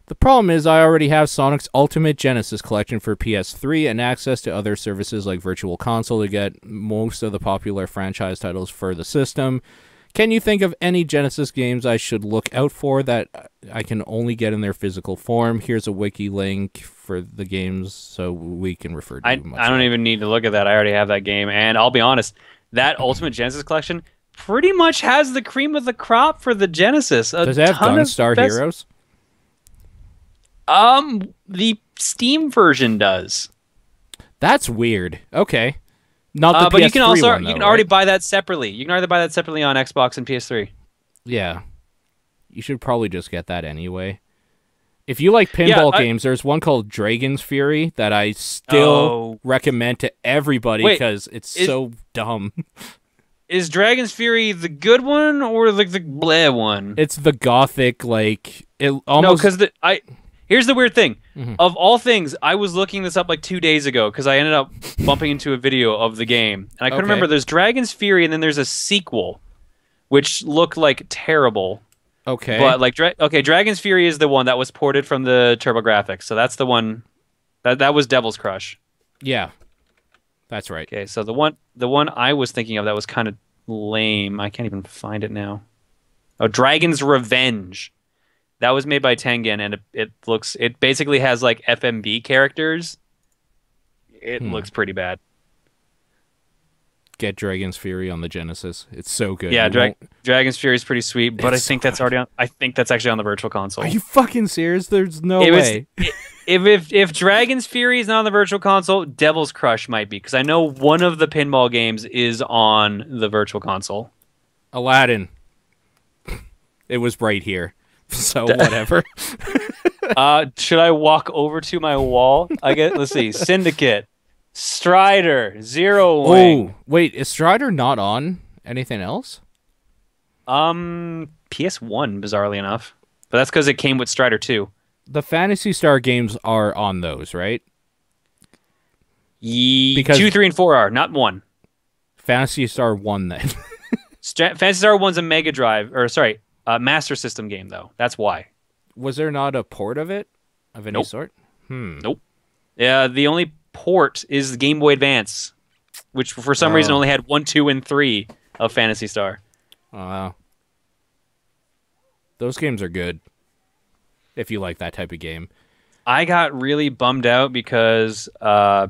The problem is I already have Sonic's Ultimate Genesis collection for PS3 and access to other services like Virtual Console to get most of the popular franchise titles for the system. Can you think of any Genesis games I should look out for that I can only get in their physical form? Here's a wiki link for the games so we can refer to them. I don't even need to look at that. I already have that game, and I'll be honest, that Ultimate Genesis collection pretty much has the cream of the crop for the Genesis. Does it have Gunstar Heroes? The Steam version does. That's weird. Okay. Not the but PS3 you can also one, though, you can already right? buy that separately. You can either buy that separately on Xbox and PS3. Yeah. You should probably just get that anyway. If you like pinball games, there's one called Dragon's Fury that I still recommend to everybody because it's so dumb. Is Dragon's Fury the good one or like the bleh one? It's the gothic, like it almost. No, because here's the weird thing. Of all things, I was looking this up like 2 days ago because I ended up bumping into a video of the game, and I couldn't remember. There's Dragon's Fury, and then there's a sequel, which looked like terrible. Okay. But like, Dragon's Fury is the one that was ported from the TurboGrafx, so that's the one. That was Devil's Crush. Yeah. That's right. Okay, so the one I was thinking of that was kind of lame. I can't even find it now. Oh, Dragon's Revenge. That was made by Tengen, and it basically has like FMV characters. It looks pretty bad. Get Dragon's Fury on the Genesis. It's so good. Yeah, Dragon's Fury is pretty sweet, but I think that's already on. I think that's actually on the Virtual Console. Are you fucking serious? There's no way. If Dragon's Fury is not on the Virtual Console, Devil's Crush might be, because I know one of the pinball games is on the Virtual Console. Aladdin. It was right here. So whatever. Should I walk over to my wall? Let's see. Syndicate, Strider, Zero Wing. Oh, wait, is Strider not on anything else? PS1, bizarrely enough, but that's because it came with Strider 2. The Phantasy Star games are on those, right? Because 2, 3, and 4 are not 1. Phantasy Star 1 then. Phantasy Star 1's a Mega Drive, or sorry, Master System game though. That's why. Was there not a port of it of any sort? Nope. Yeah, the only port is the Game Boy Advance, which for some reason only had 1, 2, and 3 of Phantasy Star. Oh, wow. Those games are good. If you like that type of game. I got really bummed out because I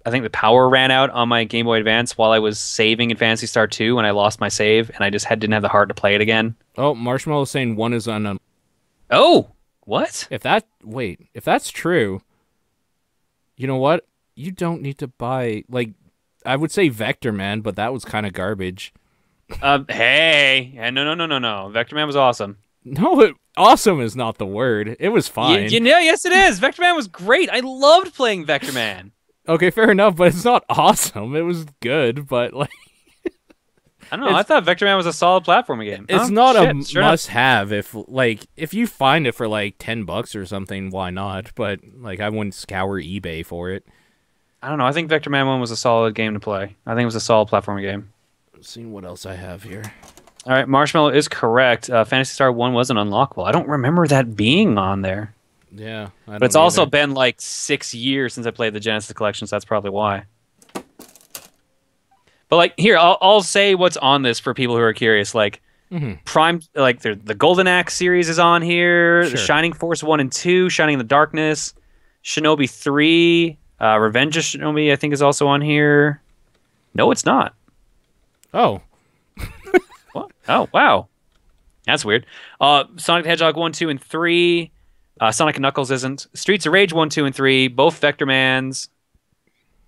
think the power ran out on my Game Boy Advance while I was saving in Phantasy Star 2, and I lost my save, and I just didn't have the heart to play it again. Oh, Marshmallow saying 1 is on. Oh, what? If that's true, you know what? You don't need to buy, like, I would say Vector Man, but that was kind of garbage. Hey, no. Vector Man was awesome. No, awesome is not the word. It was fine. Yes, it is. Vector Man was great. I loved playing Vector Man. Okay, fair enough, but it's not awesome. It was good, but like I don't know. I thought Vector Man was a solid platforming game. it's not a must-have. If you find it for like $10 or something, why not? But like I wouldn't scour eBay for it. I don't know. I think Vector Man 1 was a solid game to play. I think it was a solid platforming game. Seeing what else I have here. All right, Marshmallow is correct. Phantasy Star 1 wasn't unlockable. I don't remember that being on there. Yeah. But it's also been like 6 years since I played the Genesis Collection, so that's probably why. But like here, I'll say what's on this for people who are curious. Like Prime, like the Golden Axe series is on here. Sure. The Shining Force 1 and 2, Shining in the Darkness, Shinobi 3, Revenge of Shinobi, I think is also on here. No, it's not. Oh. What? Oh, wow. That's weird. Sonic the Hedgehog 1, 2, and 3. Sonic and Knuckles isn't. Streets of Rage 1, 2, and 3. Both Vector Mans.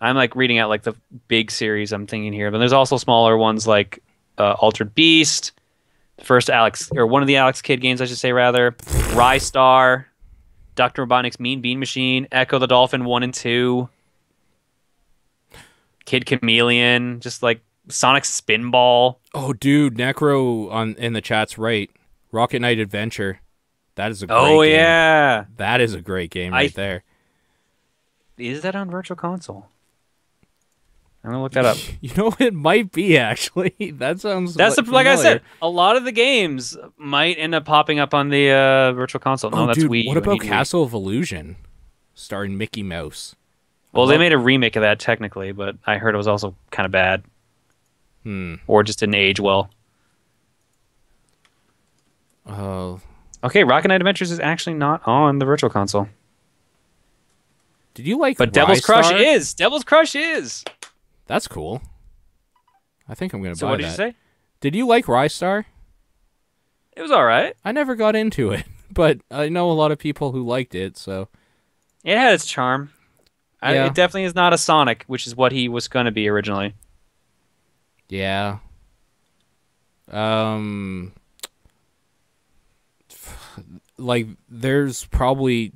I'm like reading out like the big series I'm thinking here, but there's also smaller ones like Altered Beast, first Alex or one of the Alex Kidd games I should say rather, Rystar, Dr. Robotnik's Mean Bean Machine, Echo the Dolphin 1 and 2, Kid Chameleon, just like Sonic Spinball. Oh, dude, Necro in the chat's right. Rocket Knight Adventure. That is a great game. Oh, yeah. That is a great game right there. Is that on Virtual Console? I'm going to look that up. You know, it might be, actually. That sounds like I said, a lot of the games might end up popping up on the Virtual Console. No, that's dude, Wii. What about Castle of Illusion? Starring Mickey Mouse. Well, they made a remake of that, technically, but I heard it was also kind of bad. Or just didn't age well. Oh. Okay, Rocket Knight Adventures is actually not on the Virtual Console. Did you like But Devil's Crush is! Devil's Crush is! That's cool. I think I'm going to buy that. So what did you say? Did you like Rystar? It was alright. I never got into it, but I know a lot of people who liked it, so... It had its charm. Yeah. It definitely is not a Sonic, which is what he was going to be originally. Yeah. Like, there's probably...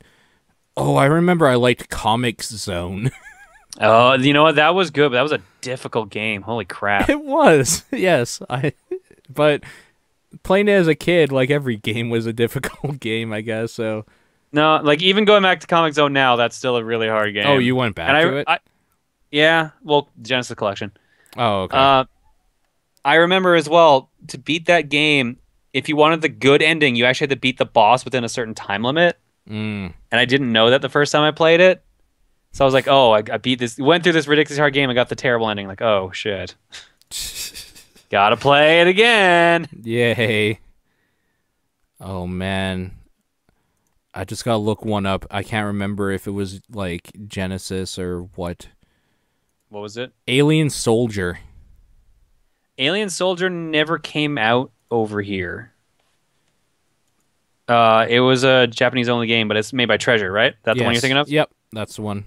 Oh, I remember I liked Comic Zone. Oh, you know what? That was good, but that was a difficult game. Holy crap. It was, yes. But playing it as a kid, like, every game was a difficult game, I guess, so... No, like, even going back to Comic Zone now, that's still a really hard game. Oh, you went back to it? Yeah, well, Genesis Collection. Oh, okay. I remember as well, to beat that game, if you wanted the good ending, you actually had to beat the boss within a certain time limit. And I didn't know that the first time I played it. So I was like, oh, I beat this. Went through this ridiculously hard game and got the terrible ending. Like, oh, shit. Gotta play it again. Yay. Oh, man. I just gotta look one up. I can't remember if it was, like, Genesis or what. What was it? Alien Soldier. Alien Soldier never came out over here. It was a Japanese-only game, but it's made by Treasure, right? That's the one you're thinking of? Yep, that's the one.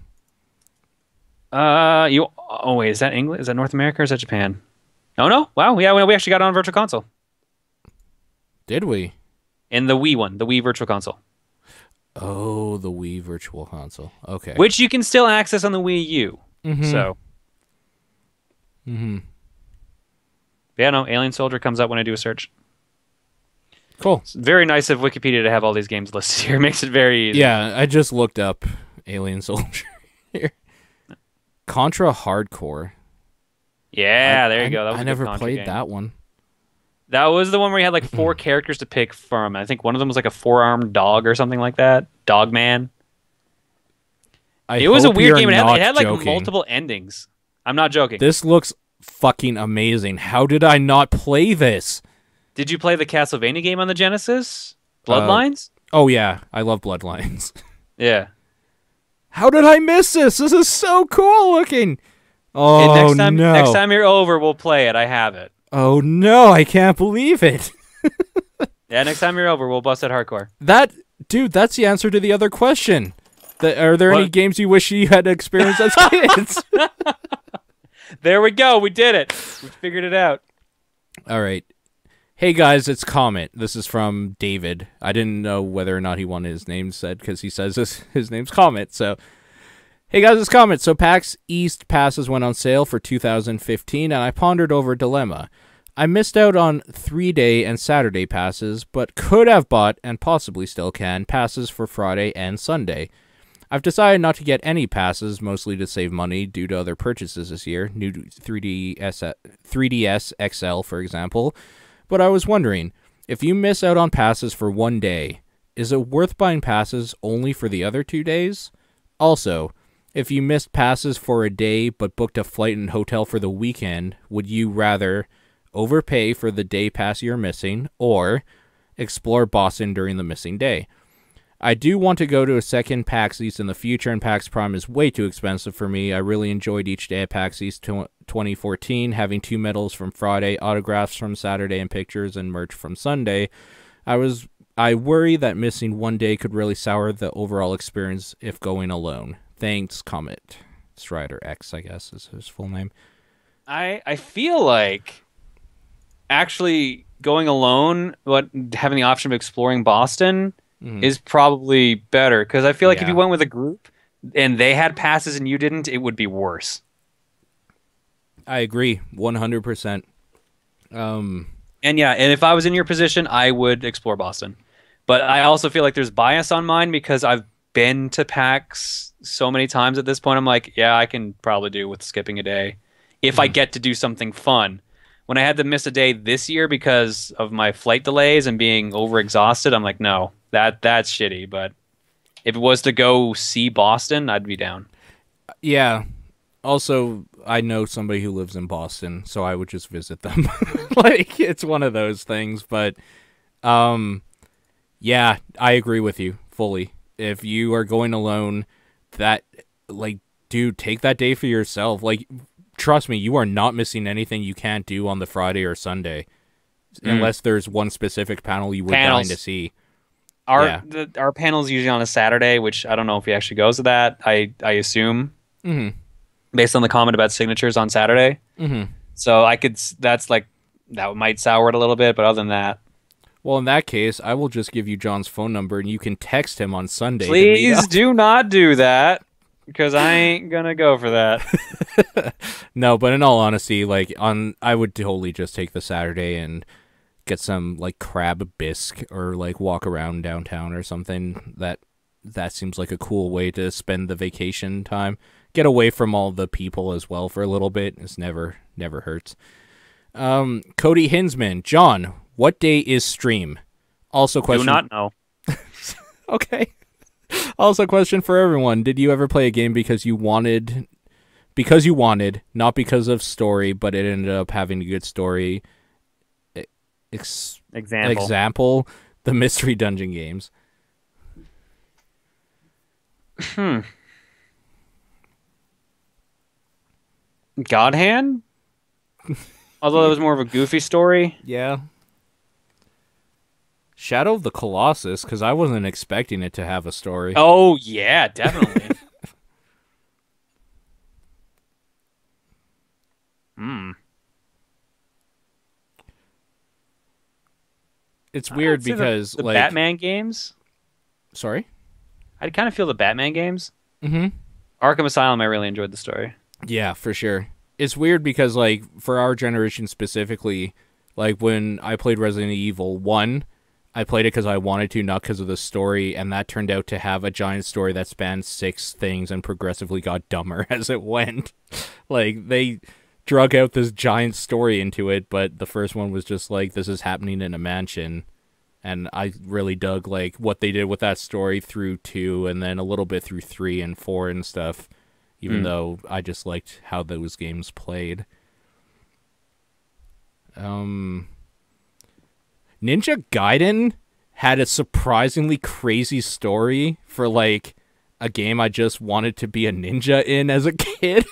Oh, wait, is that England? Is that North America or is that Japan? Oh, no? Wow, yeah, we actually got it on Virtual Console. Did we? In the Wii one, the Wii Virtual Console. Oh, the Wii Virtual Console. Okay. Which you can still access on the Wii U. So. Yeah, no, Alien Soldier comes up when I do a search. Cool. It's very nice of Wikipedia to have all these games listed here. It makes it very easy. Yeah, I just looked up Alien Soldier here. Contra Hardcore. Yeah, there you go. That was I never played that one. That was the one where you had like 4 characters to pick from. I think one of them was like a 4-armed dog or something like that. Dogman. It was a weird game. It had like multiple endings. I'm not joking. This looks fucking amazing. How did I not play this? Did you play the Castlevania game on the Genesis? Bloodlines? Oh, yeah. I love Bloodlines. Yeah. How did I miss this? This is so cool looking. Oh, no. Next time you're over, we'll play it. I have it. Oh, no. I can't believe it. Yeah, next time you're over, we'll bust it hardcore. Dude, that's the answer to the other question. Are there any games you wish you had experienced as kids? There we go. We did it. We figured it out. All right. Hey guys, it's Comet. This is from David. I didn't know whether or not he wanted his name said because he says his name's Comet. So, hey guys, it's Comet. So PAX East passes went on sale for 2015, and I pondered over a dilemma. I missed out on 3-day and Saturday passes, but could have bought, and possibly still can, passes for Friday and Sunday. I've decided not to get any passes, mostly to save money due to other purchases this year, new 3DS XL, for example. But I was wondering, if you miss out on passes for one day, is it worth buying passes only for the other 2 days? Also, if you missed passes for a day but booked a flight and hotel for the weekend, would you rather overpay for the day pass you're missing or explore Boston during the missing day? I do want to go to a second PAX East in the future, and PAX Prime is way too expensive for me. I really enjoyed each day at PAX East 2014, having 2 medals from Friday, autographs from Saturday, and pictures and merch from Sunday. I worry that missing one day could really sour the overall experience if going alone. Thanks, Comet. Strider X, I guess, is his full name. I feel like actually going alone, but having the option of exploring Boston is probably better, because I feel like if you went with a group and they had passes and you didn't, it would be worse. I agree 100%. And if I was in your position, I would explore Boston. But I also feel like there's bias on mine because I've been to PAX so many times at this point. I'm like, yeah, I can probably do with skipping a day if I get to do something fun. When I had to miss a day this year because of my flight delays and being overexhausted, I'm like, no, that's shitty. But if it was to go see Boston, I'd be down. Yeah. Also, I know somebody who lives in Boston, so I would just visit them. Like, it's one of those things. But, yeah, I agree with you fully. If you are going alone, dude, take that day for yourself. Like, trust me, you are not missing anything you can't do on the Friday or Sunday, unless there's one specific panel you were dying to see. Our panel's usually on a Saturday, which I don't know if he actually goes to that. I assume, based on the comment about signatures on Saturday. So that might sour it a little bit, but other than that. Well, in that case, I will just give you John's phone number, and you can text him on Sunday. Please do not do that, because I ain't gonna go for that. No, but in all honesty, I would totally just take the Saturday and get some crab bisque or walk around downtown or something. That seems like a cool way to spend the vacation time. Get away from all the people as well for a little bit. It's never hurts. Cody Hinsman, John, what day is stream? Also question. Do not know. Okay. Also question for everyone. Did you ever play a game because you wanted, not because of story, but it ended up having a good story? Example, the Mystery Dungeon games. God Hand? Although it was more of a goofy story. Yeah. Shadow of the Colossus, because I wasn't expecting it to have a story. Oh, yeah, definitely. It's weird because the Batman games. Sorry, I kind of feel the Batman games. Arkham Asylum, I really enjoyed the story. Yeah, for sure. It's weird because for our generation specifically, when I played Resident Evil 1, I played it because I wanted to, not because of the story, and that turned out to have a giant story that spanned 6 things and progressively got dumber as it went. They drug out this giant story into it, but the first one was just this is happening in a mansion, and I really dug what they did with that story through 2 and then a little bit through 3 and 4 and stuff, even though I just liked how those games played. Ninja Gaiden had a surprisingly crazy story for a game I just wanted to be a ninja in as a kid.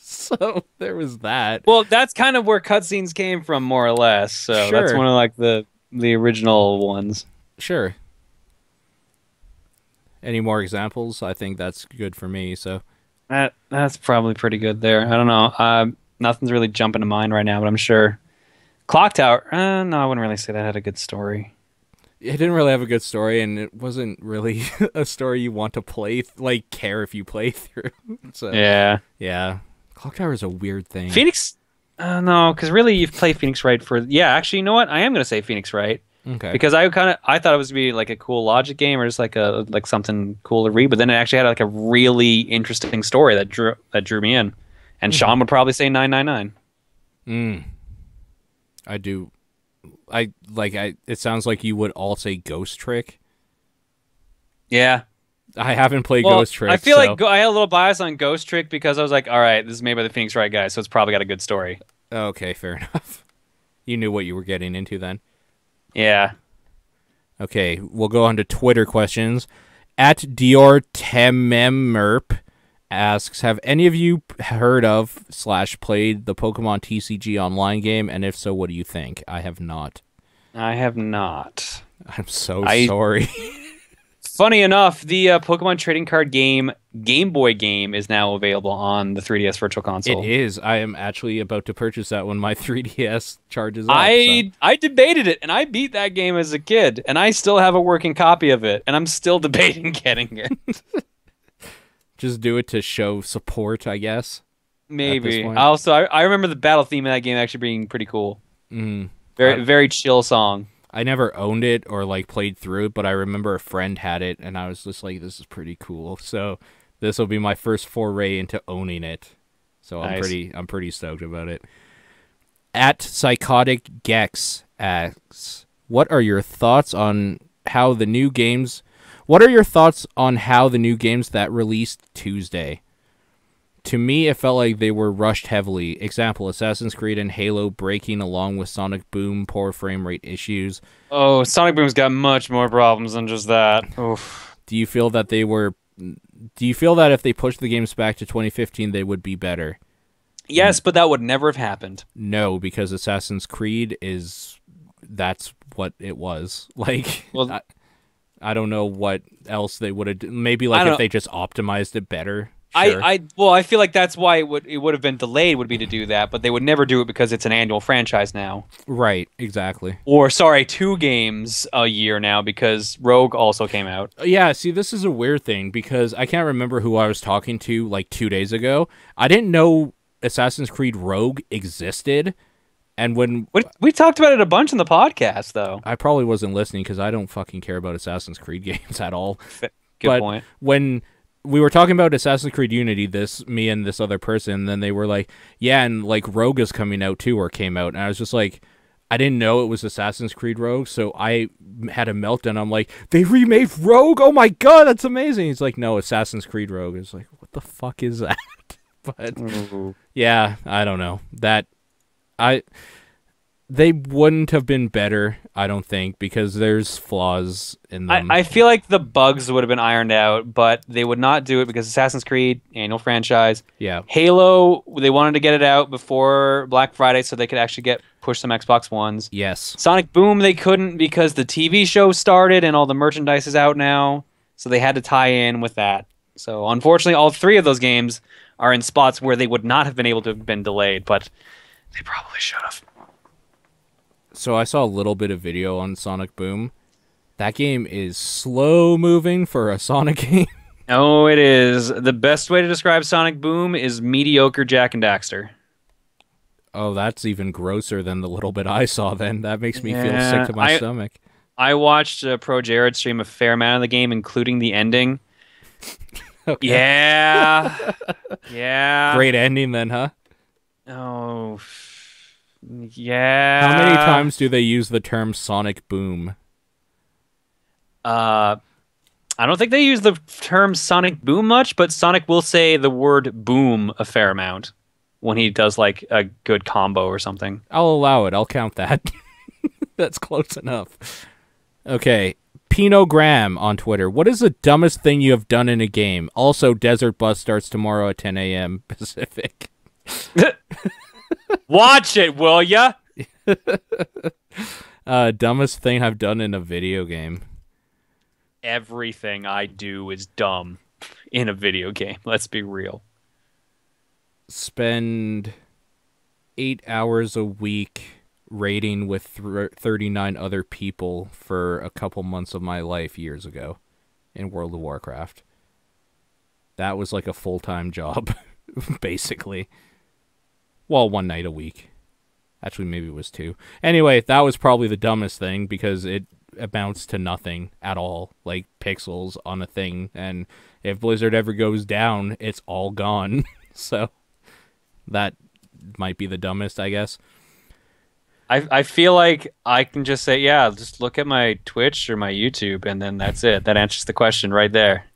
So there was that. Well, that's kind of where cutscenes came from, more or less. So Sure. That's one of the original ones. Sure. Any more examples? I think that's good for me. So That's probably pretty good there. I don't know. Nothing's really jumping to mind right now, but I'm sure. Clock Tower. No, I wouldn't really say that had a good story. It didn't really have a good story, and it wasn't really a story you want to play, like, care if you play through. So, Yeah. yeah. Clock Tower is a weird thing. Phoenix. No, because really you've played Phoenix Wright for. Yeah, actually, you know what? I am gonna say Phoenix Wright Okay. because I thought it was to be like a cool logic game or just like something cool to read, but then it actually had like a really interesting story that drew me in. And Sean would probably say 999. Mm. I do. It sounds like you would all say Ghost Trick. Yeah. I haven't played Well, Ghost Trick. I feel so. like I had a little bias on Ghost Trick because I was like, all right, this is made by the Phoenix Wright guys, so it's probably got a good story. Okay, fair enough. You knew what you were getting into then. Yeah. Okay, we'll go on to Twitter questions. At Dior Tememmerp asks, have any of you heard of / played the Pokemon TCG online game? And if so, what do you think? I have not. I have not. I'm so sorry. Funny enough, the Pokemon trading card game Game Boy game is now available on the 3DS Virtual Console. It is. I am actually about to purchase that when my 3DS charges up. I debated it, and I beat that game as a kid, and I still have a working copy of it, and I'm still debating getting it. Just do it to show support, I guess. Maybe. Also, I remember the battle theme of that game actually being pretty cool. Mm. Very chill song. I never owned it or like played through it, but I remember a friend had it, and I was just like, "This is pretty cool." So this will be my first foray into owning it. So Nice. I'm pretty stoked about it. At Psychotic Gex asks, "What are your thoughts on how the new games? What are your thoughts on how the new games that released Tuesday? To me, it felt like they were rushed heavily. Example, Assassin's Creed and Halo breaking along with Sonic Boom, poor frame rate issues. Oh, Sonic Boom's got much more problems than just that. Oof. Do you feel that if they pushed the games back to 2015, they would be better? Yes, but that would never have happened. No, because Assassin's Creed that's what it was. Like, Well, I don't know what else they would have. Maybe like if they just optimized it better. Sure. I feel like that's why it would have been delayed would be to do that, but they would never do it because it's an annual franchise now. Right, exactly. Or sorry, 2 games a year now because Rogue also came out. Yeah, see, this is a weird thing because I can't remember who I was talking to like 2 days ago. I didn't know Assassin's Creed Rogue existed, and when we talked about it a bunch in the podcast, though. I probably wasn't listening because I don't fucking care about Assassin's Creed games at all. Good point. When we were talking about Assassin's Creed Unity, me and this other person, and then they were like, yeah, and like Rogue is coming out too, or came out, and I was just like, I didn't know it was Assassin's Creed Rogue, so I had a meltdown. I'm like, they remade Rogue? Oh my god, that's amazing. He's like, no, Assassin's Creed Rogue. It's like, what the fuck is that? But yeah, I don't know. They wouldn't have been better, I don't think, because there's flaws in them. I feel like the bugs would have been ironed out, but they would not do it because Assassin's Creed, annual franchise. Yeah. Halo, they wanted to get it out before Black Friday so they could actually push some Xbox Ones. Yes. Sonic Boom, they couldn't because the TV show started and all the merchandise is out now, so they had to tie in with that. So unfortunately, all 3 of those games are in spots where they would not have been able to have been delayed, but they probably should have. So I saw a little bit of video on Sonic Boom. That game is slow moving for a Sonic game. Oh, it is. The best way to describe Sonic Boom is mediocre Jak and Daxter. Oh, that's even grosser than the little bit I saw then. That makes me feel sick to my stomach. I watched Pro Jared stream a fair amount of the game, including the ending. Okay. Yeah. Yeah. Great ending then, huh? Oh, yeah. How many times do they use the term Sonic Boom? I don't think they use the term Sonic Boom much, but Sonic will say the word boom a fair amount when he does like a good combo or something. I'll allow it. I'll count that. That's close enough. Okay. Pino Graham on Twitter. What is the dumbest thing you have done in a game? Also, Desert Bus starts tomorrow at 10 a.m. Pacific. Watch it, will ya? Dumbest thing I've done in a video game. Everything I do is dumb in a video game. Let's be real. Spend 8 hours a week raiding with 39 other people for a couple months of my life years ago in World of Warcraft. That was like a full-time job, basically. Well, one night a week. Actually, maybe it was two. Anyway, that was probably the dumbest thing because it amounts to nothing at all. Like pixels on a thing. And if Blizzard ever goes down, it's all gone. So that might be the dumbest, I guess. I feel like I can just say, yeah, just look at my Twitch or my YouTube, and then that's it. That answers the question right there.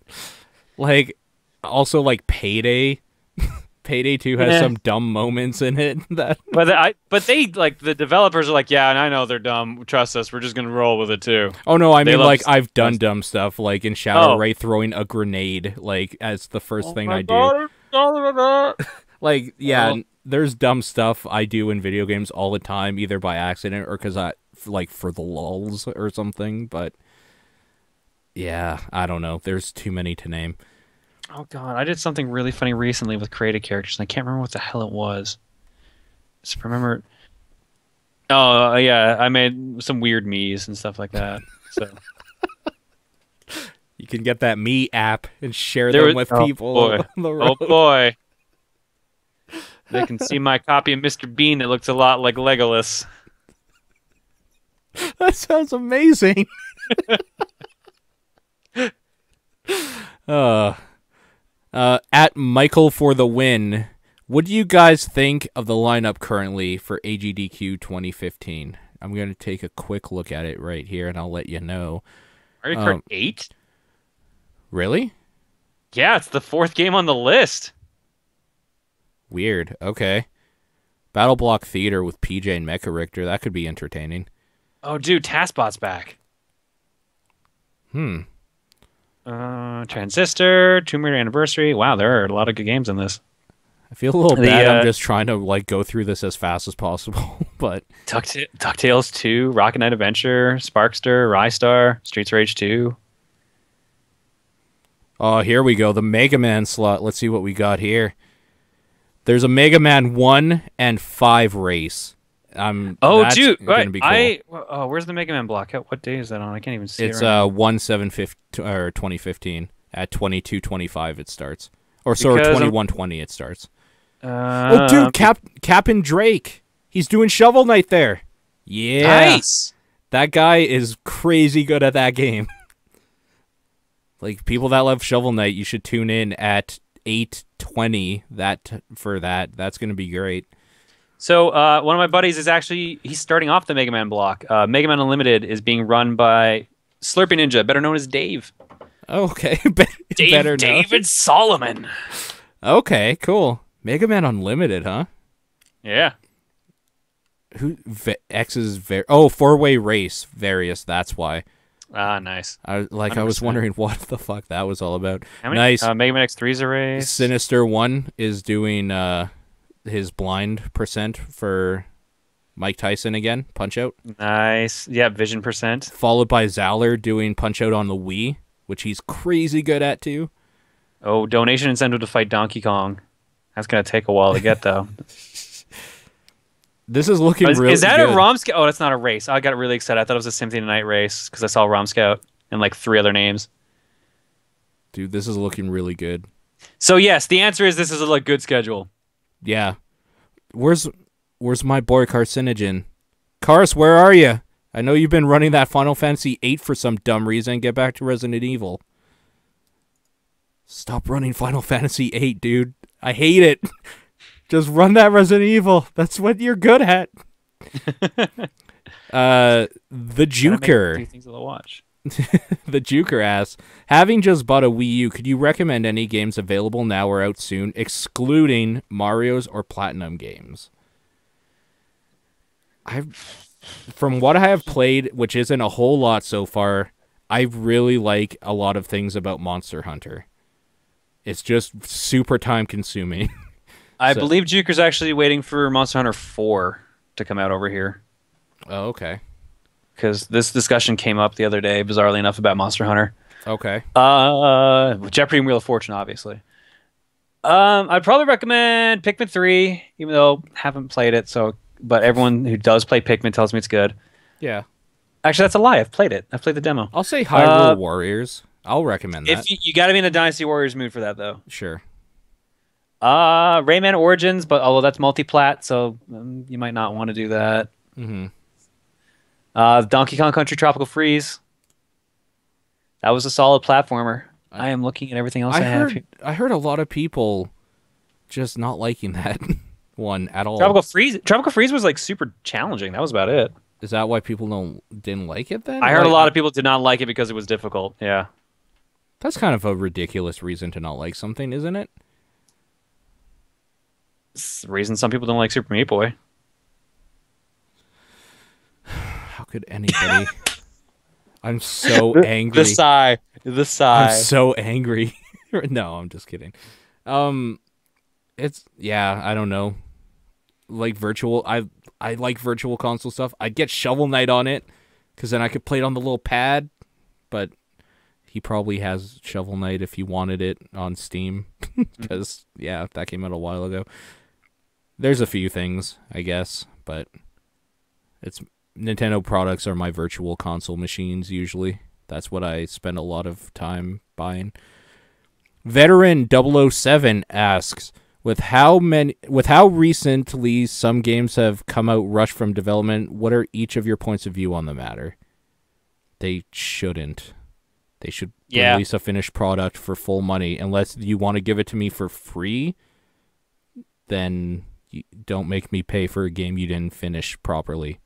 Like, also, like, Payday. Payday 2 has some dumb moments in it. That But they, like, the developers are like, yeah, and I know they're dumb. Trust us, we're just going to roll with it, too. Oh, no, I mean, like, I've done dumb stuff, like, in Shadowray throwing a grenade, like, as the first thing I do. Like, yeah, there's dumb stuff I do in video games all the time, either by accident or because like, for the lulz or something, but yeah, I don't know. There's too many to name. Oh, God, I did something really funny recently with creative characters, and I can't remember what the hell it was. Just remember... Oh, yeah, I made some weird me's and stuff like that, so... You can get that Me app and share them with people on the road. Oh, boy. They can see my copy of Mr. Bean that looks a lot like Legolas. That sounds amazing. At Michael for the win, what do you guys think of the lineup currently for AGDQ 2015? I'm going to take a quick look at it right here, and I'll let you know. Mario Kart 8? Really? Yeah, it's the 4th game on the list. Weird. Okay. Battle Block Theater with PJ and Mecha Richter. That could be entertaining. Oh, dude, TASBot's back. Transistor, Tomb Raider Anniversary. Wow, there are a lot of good games in this. I feel a little bad. I'm just trying to like go through this as fast as possible. But DuckTales 2, Rocket Knight Adventure, Sparkster, Rystar, Streets of Rage 2. Oh, here we go. The Mega Man slot. Let's see what we got here. There's a Mega Man 1 and 5 race. That's dude, gonna be cool. Where's the Mega Man block? What day is that on? I can't even see it's it. It's 2015 at 22:25 it starts. Or sorry, 21:20 it starts. Oh, dude, Captain Drake. He's doing Shovel Knight there. Yeah. Nice. That guy is crazy good at that game. Like, people that love Shovel Knight, you should tune in at 8:20 for that. That's going to be great. So one of my buddies he's starting off the Mega Man block. Mega Man Unlimited is being run by Slurpy Ninja, better known as Dave. Okay. David Solomon. Okay, cool. Mega Man Unlimited, huh? Yeah. X's four-way race, various, that's why. Ah, nice. I was wondering what the fuck that was all about. Nice. Mega Man X3's a race. Sinister 1 is doing his blind percent for Mike Tyson again, Punch-Out. Nice. Yeah, Vision percent. Followed by Zowler doing Punch-Out on the Wii, which he's crazy good at too. Oh, donation incentive to fight Donkey Kong. That's going to take a while to get, though. This is looking really good. Is that a ROM Scout? Oh, that's not a race. I got really excited. I thought it was a Symphony of the Night race because I saw ROM Scout and like 3 other names. Dude, this is looking really good. So yes, the answer is this is a good schedule. Yeah. Where's my boy Carcinogen? Cars, where are you? I know you've been running that Final Fantasy VIII for some dumb reason. Get back to Resident Evil. Stop running Final Fantasy VIII, dude. I hate it. Just run that Resident Evil. That's what you're good at. The Juker. Things to watch. The Juker asks, having just bought a Wii U, could you recommend any games available now or out soon, excluding Mario's or Platinum games? From what I have played, which isn't a whole lot so far, I really like a lot of things about Monster Hunter. It's just super time consuming. I believe Juker's actually waiting for Monster Hunter 4 to come out over here. Oh, okay. Because this discussion came up the other day, bizarrely enough, about Monster Hunter. Okay. Jeopardy and Wheel of Fortune, obviously. I'd probably recommend Pikmin 3, even though I haven't played it. So, but everyone who does play Pikmin tells me it's good. Yeah. Actually, that's a lie. I've played it. I've played the demo. I'll say Hyrule Warriors. I'll recommend that. If you got to be in a Dynasty Warriors mood for that, though. Sure. Rayman Origins, but although that's multi-plat, so you might not want to do that. Mm-hmm. Donkey Kong Country Tropical Freeze. That was a solid platformer. I am looking at everything else I have here. I heard a lot of people just not liking that one at all. Tropical Freeze was like super challenging. That was about it. Is that why people didn't like it then? I heard a lot of people did not like it because it was difficult. Yeah. That's kind of a ridiculous reason to not like something, isn't it? It's the reason some people don't like Super Meat Boy. How could anybody? I'm so angry. The sigh. I'm so angry. No, I'm just kidding. It's I don't know. Like virtual, I like virtual console stuff. I'd get Shovel Knight on it, because then I could play it on the little pad. But he probably has Shovel Knight if he wanted it on Steam, because that came out a while ago. There's a few things, I guess, but it's Nintendo products are my virtual console machines usually. That's what I spend a lot of time buying. Veteran 007 asks, with how recently some games have come out rushed from development, what are each of your points of view on the matter? They shouldn't. They should release a finished product for full money. Unless you want to give it to me for free, then don't make me pay for a game you didn't finish properly.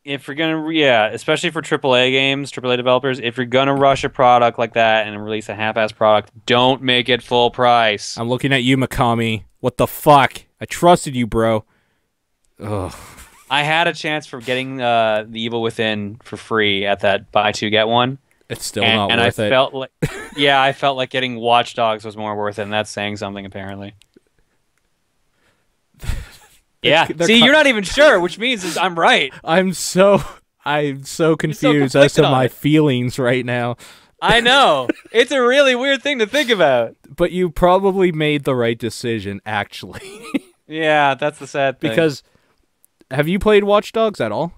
If you're gonna, especially for AAA games, AAA developers, if you're gonna rush a product like that and release a half-ass product, don't make it full price. I'm looking at you, Mikami. What the fuck? I trusted you, bro. Ugh. I had a chance for getting the Evil Within for free at that buy two get one. It's still not worth it. Felt like, I felt like getting Watch Dogs was more worth it, and that's saying something apparently. See, you're not even sure, which means I'm right. I'm so confused as to my feelings right now. I know. It's a really weird thing to think about. But you probably made the right decision, actually. Yeah, that's the sad thing. Because, have you played Watch Dogs at all?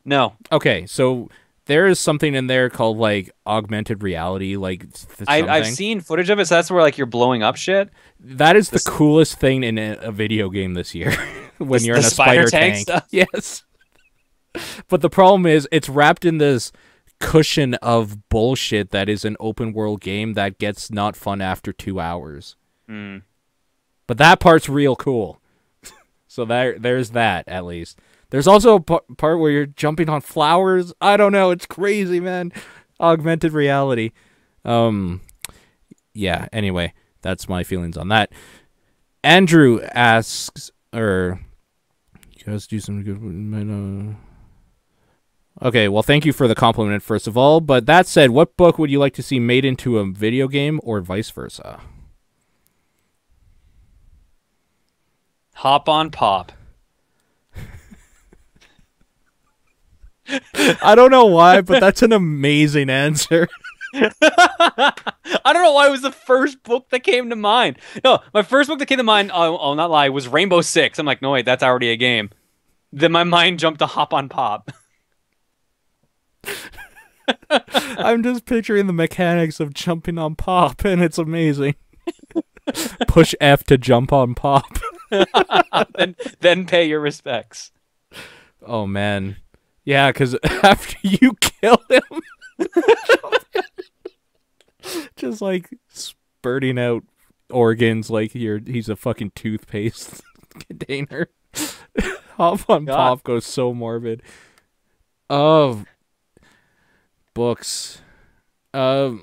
No. Okay, so there is something in there called, like, augmented reality, like, I've seen footage of it, so that's where, like, you're blowing up shit. That is the coolest thing in a video game this year. When you're in a spider tank. Stuff? Yes. But the problem is, it's wrapped in this cushion of bullshit that is an open world game that gets not fun after 2 hours. Mm. But that part's real cool. So there's that, at least. There's also a part where you're jumping on flowers. I don't know. It's crazy, man. Augmented reality. Yeah, anyway. That's my feelings on that. Andrew asks, you guys do some good. Okay, well, thank you for the compliment, first of all. But that said, what book would you like to see made into a video game or vice versa? Hop on Pop. I don't know why, but that's an amazing answer. I don't know why it was the first book that came to mind. No, my first book that came to mind, I'll not lie, was Rainbow Six. I'm like, no, wait, that's already a game. Then my mind jumped to Hop on Pop. I'm just picturing the mechanics of jumping on Pop, and it's amazing. Push F to jump on Pop. then pay your respects. Oh, man. Yeah, because after you kill him... just like spurting out organs like he's a fucking toothpaste container. Hop on Pop goes so morbid. Books. I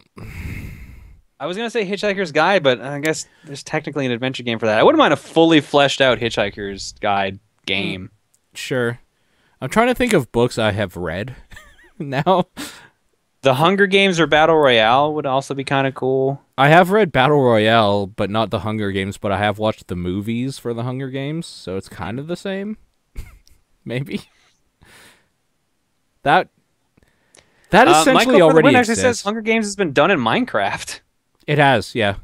was gonna say Hitchhiker's Guide, but I guess there's technically an adventure game for that. I wouldn't mind a fully fleshed out Hitchhiker's Guide game. Sure. I'm trying to think of books I have read now. The Hunger Games or Battle Royale would also be kind of cool. I have read Battle Royale, but not the Hunger Games, but I have watched the movies for the Hunger Games, so it's kind of the same. Maybe. That essentially Michael already actually exists. says Hunger Games has been done in Minecraft. It has, yeah.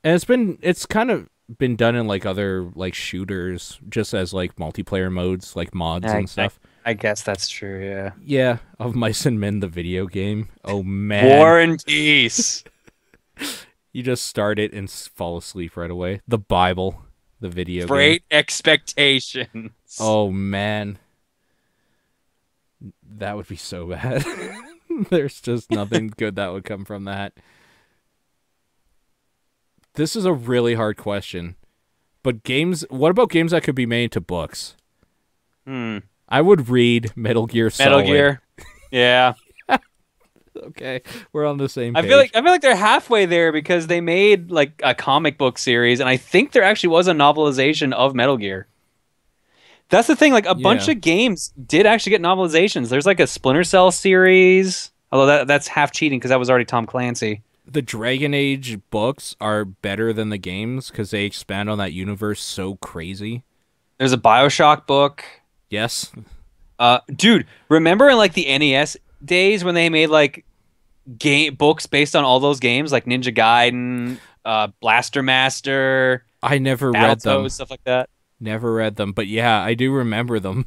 And it's kind of been done in like other like shooters, just as like multiplayer modes, like mods and stuff. I guess that's true. Yeah. Yeah, of Mice and Men, the video game. Oh man, War and Peace. you just start it and fall asleep right away. The Bible, the video game. Great Expectations. Oh man, that would be so bad. There's just nothing good that would come from that. This is a really hard question. But games, what about games that could be made into books? I would read Metal Gear Solid. Metal Gear. Yeah. Okay, we're on the same page. I feel like they're halfway there because they made like a comic book series, and I think there actually was a novelization of Metal Gear. That's the thing, like a bunch of games did actually get novelizations. There's like a Splinter Cell series, although that's half cheating because that was already Tom Clancy. The Dragon Age books are better than the games because they expand on that universe so crazy. There's a BioShock book. Yes. Dude, remember in like the NES days when they made like game books based on all those games, like Ninja Gaiden, Blaster Master. I never read them. Stuff like that. Never read them, but yeah, I do remember them.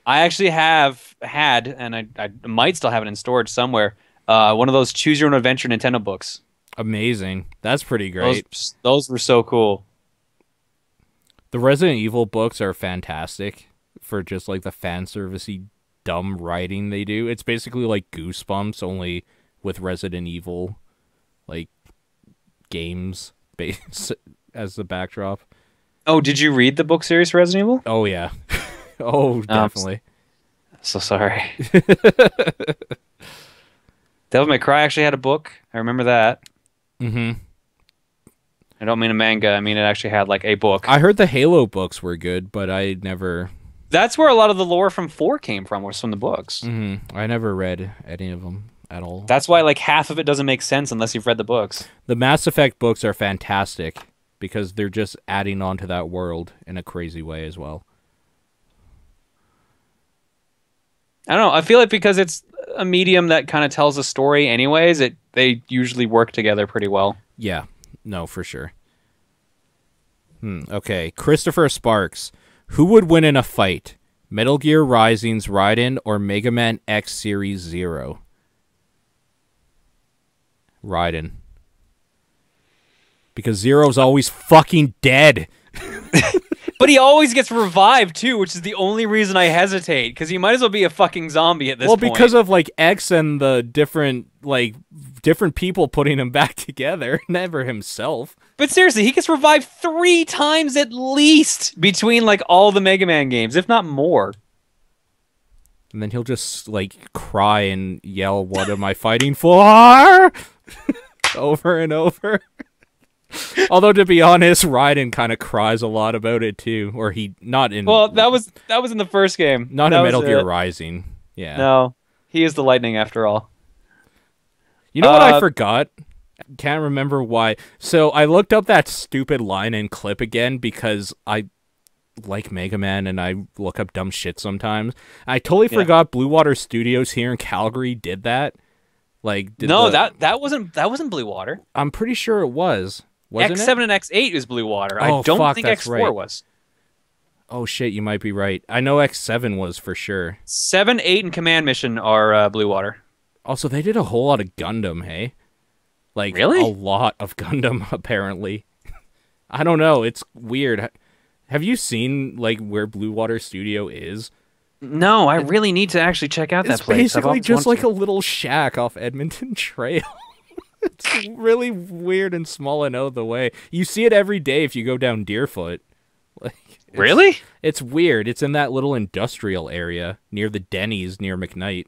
I actually have had, and I might still have it in storage somewhere. One of those Choose Your Own Adventure Nintendo books. Amazing. That's pretty great. Those were so cool. The Resident Evil books are fantastic for just like the fan servicey dumb writing they do. It's basically like Goosebumps, only with Resident Evil like games base as the backdrop. Oh, did you read the book series for Resident Evil? Oh yeah. Oh, definitely. So sorry. Devil May Cry actually had a book. I remember that. Mm-hmm. I don't mean a manga. I mean it actually had like a book. I heard the Halo books were good, but I never... That's where a lot of the lore from 4 came from, was from the books. Mm-hmm. I never read any of them at all. That's why like half of it doesn't make sense unless you've read the books. The Mass Effect books are fantastic because they're just adding on to that world in a crazy way as well. I don't know. I feel like because it's a medium that kind of tells a story anyways, they usually work together pretty well. Yeah. No, for sure. Okay. Christopher Sparks. Who would win in a fight? Metal Gear Rising's Raiden or Mega Man X Series Zero? Raiden. Because Zero's always fucking dead. But he always gets revived too, which is the only reason I hesitate, because he might as well be a fucking zombie at this point. Well, because of like X and the different people putting him back together, never himself. But seriously, he gets revived 3 times at least between like all the Mega Man games, if not more. And then he'll just like cry and yell, "What am I fighting for?" over and over. Although to be honest, Raiden kind of cries a lot about it too, or he not in. Well, that was in the first game, not in Metal Gear Rising. Yeah. No, he is the lightning after all. You know what I forgot? Can't remember why. So I looked up that stupid line and clip again because I like Mega Man and I look up dumb shit sometimes. I totally forgot Blue Water Studios here in Calgary did that. Like that wasn't Blue Water. I'm pretty sure it was. Wasn't X7 it? and X8 is Blue Water. Oh, I don't fuck, think that's X4 right. was. Oh shit, you might be right. I know X7 was for sure. 7, 8, and Command Mission are Blue Water. Also, they did a whole lot of Gundam, hey? Like, really? A lot of Gundam, apparently. I don't know, it's weird. Have you seen, like, where Blue Water Studio is? No, I really need to actually check out that place. It's basically just like a little shack off Edmonton Trail. It's really weird and small and out of the way. You see it every day if you go down Deerfoot. Like, really? It's weird. It's in that little industrial area near the Denny's near McKnight.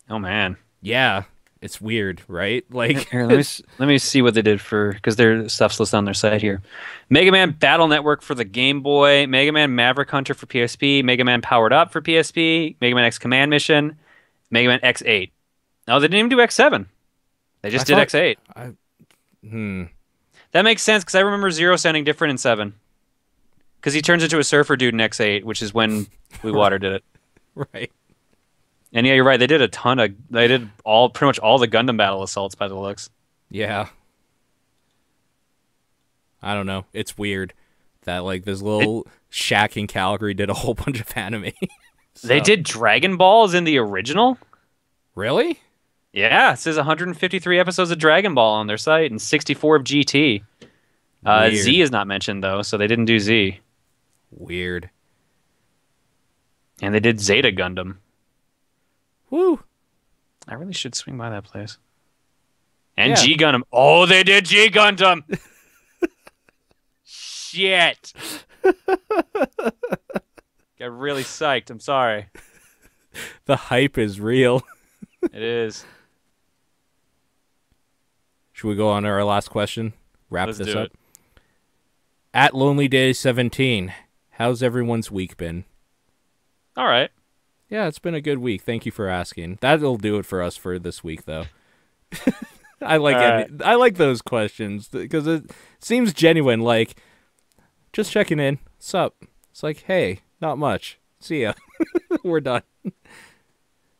Oh, man. Yeah. It's weird, right? Like, here, let me see what they did for, because their stuff's listed on their site here. Mega Man Battle Network for the Game Boy, Mega Man Maverick Hunter for PSP, Mega Man Powered Up for PSP, Mega Man X Command Mission, Mega Man X8. No, they didn't even do X7. They just did X8. That makes sense because I remember Zero sounding different in 7. Because he turns into a surfer dude in X8, which is when Blue Water did it. Right. And yeah, you're right. They did pretty much all the Gundam battle assaults by the looks. Yeah. I don't know. It's weird that like this little shack in Calgary did a whole bunch of anime. They did Dragon Balls in the original? Really? Yeah, it says 153 episodes of Dragon Ball on their site and 64 of GT. Weird. Z is not mentioned, though, so they didn't do Z. Weird. And they did Zeta Gundam. Woo. I really should swing by that place. And Yeah. G Gundam. Oh, they did G Gundam! Shit! Got really psyched. I'm sorry. The hype is real. It is. Should we go on to our last question? Wrap Let's this do up. it. At Lonely Day 17, how's everyone's week been? All right. Yeah, it's been a good week. Thank you for asking. That'll do it for us for this week, though. I like I like those questions because it seems genuine. Like, just checking in. Sup? It's like, hey, not much. See ya. We're done.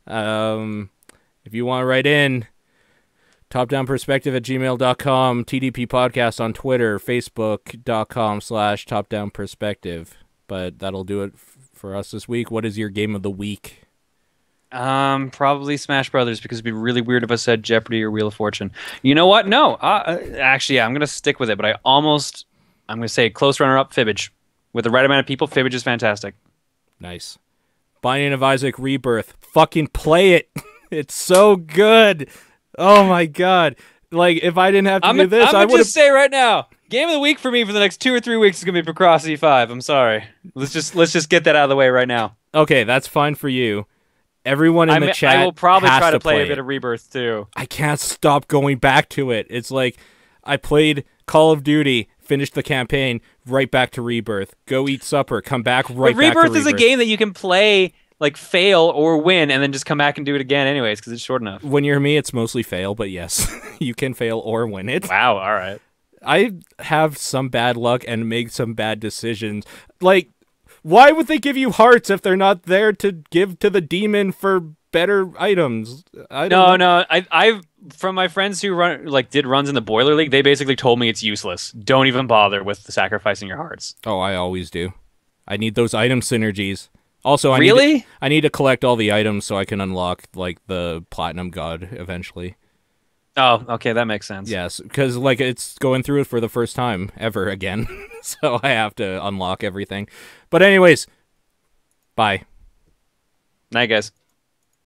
If you want to write in, topdownperspective@gmail.com, TDP Podcast on Twitter, facebook.com/topdownperspective. But that'll do it for us this week. What is your game of the week? Probably Smash Brothers because it'd be really weird if I said Jeopardy or Wheel of Fortune. You know what? No, actually, yeah, I'm gonna stick with it. But I'm gonna say close runner-up Fibbage. With the right amount of people, Fibbage is fantastic. Nice. Binding of Isaac Rebirth. Fucking play it. It's so good. Oh my god. Like, if I didn't have to do this, I would just say right now, game of the week for me for the next 2 or 3 weeks is gonna be Picross E5. I'm sorry. Let's just get that out of the way right now. Okay, that's fine for you. Everyone in the chat I will probably has try to play a it. bit of Rebirth too. I can't stop going back to it. It's like I played Call of Duty, finished the campaign, right back to Rebirth. Go eat supper, come back right But back to Rebirth Rebirth. is a game that you can play, like fail or win, and then just come back and do it again anyways because it's short enough. When you're me, it's mostly fail, but yes, you can fail or win it. Wow, all right. I have some bad luck and make some bad decisions. Like, why would they give you hearts if they're not there to give to the demon for better items? No. I've from my friends who did runs in the Boiler League, they basically told me it's useless. Don't even bother with sacrificing your hearts. Oh, I always do. I need those item synergies. Also, I need to collect all the items so I can unlock like the Platinum God eventually. Oh, okay, that makes sense. Yes, because like it's going through it for the first time ever again, so I have to unlock everything. But anyways, bye. Night, guys.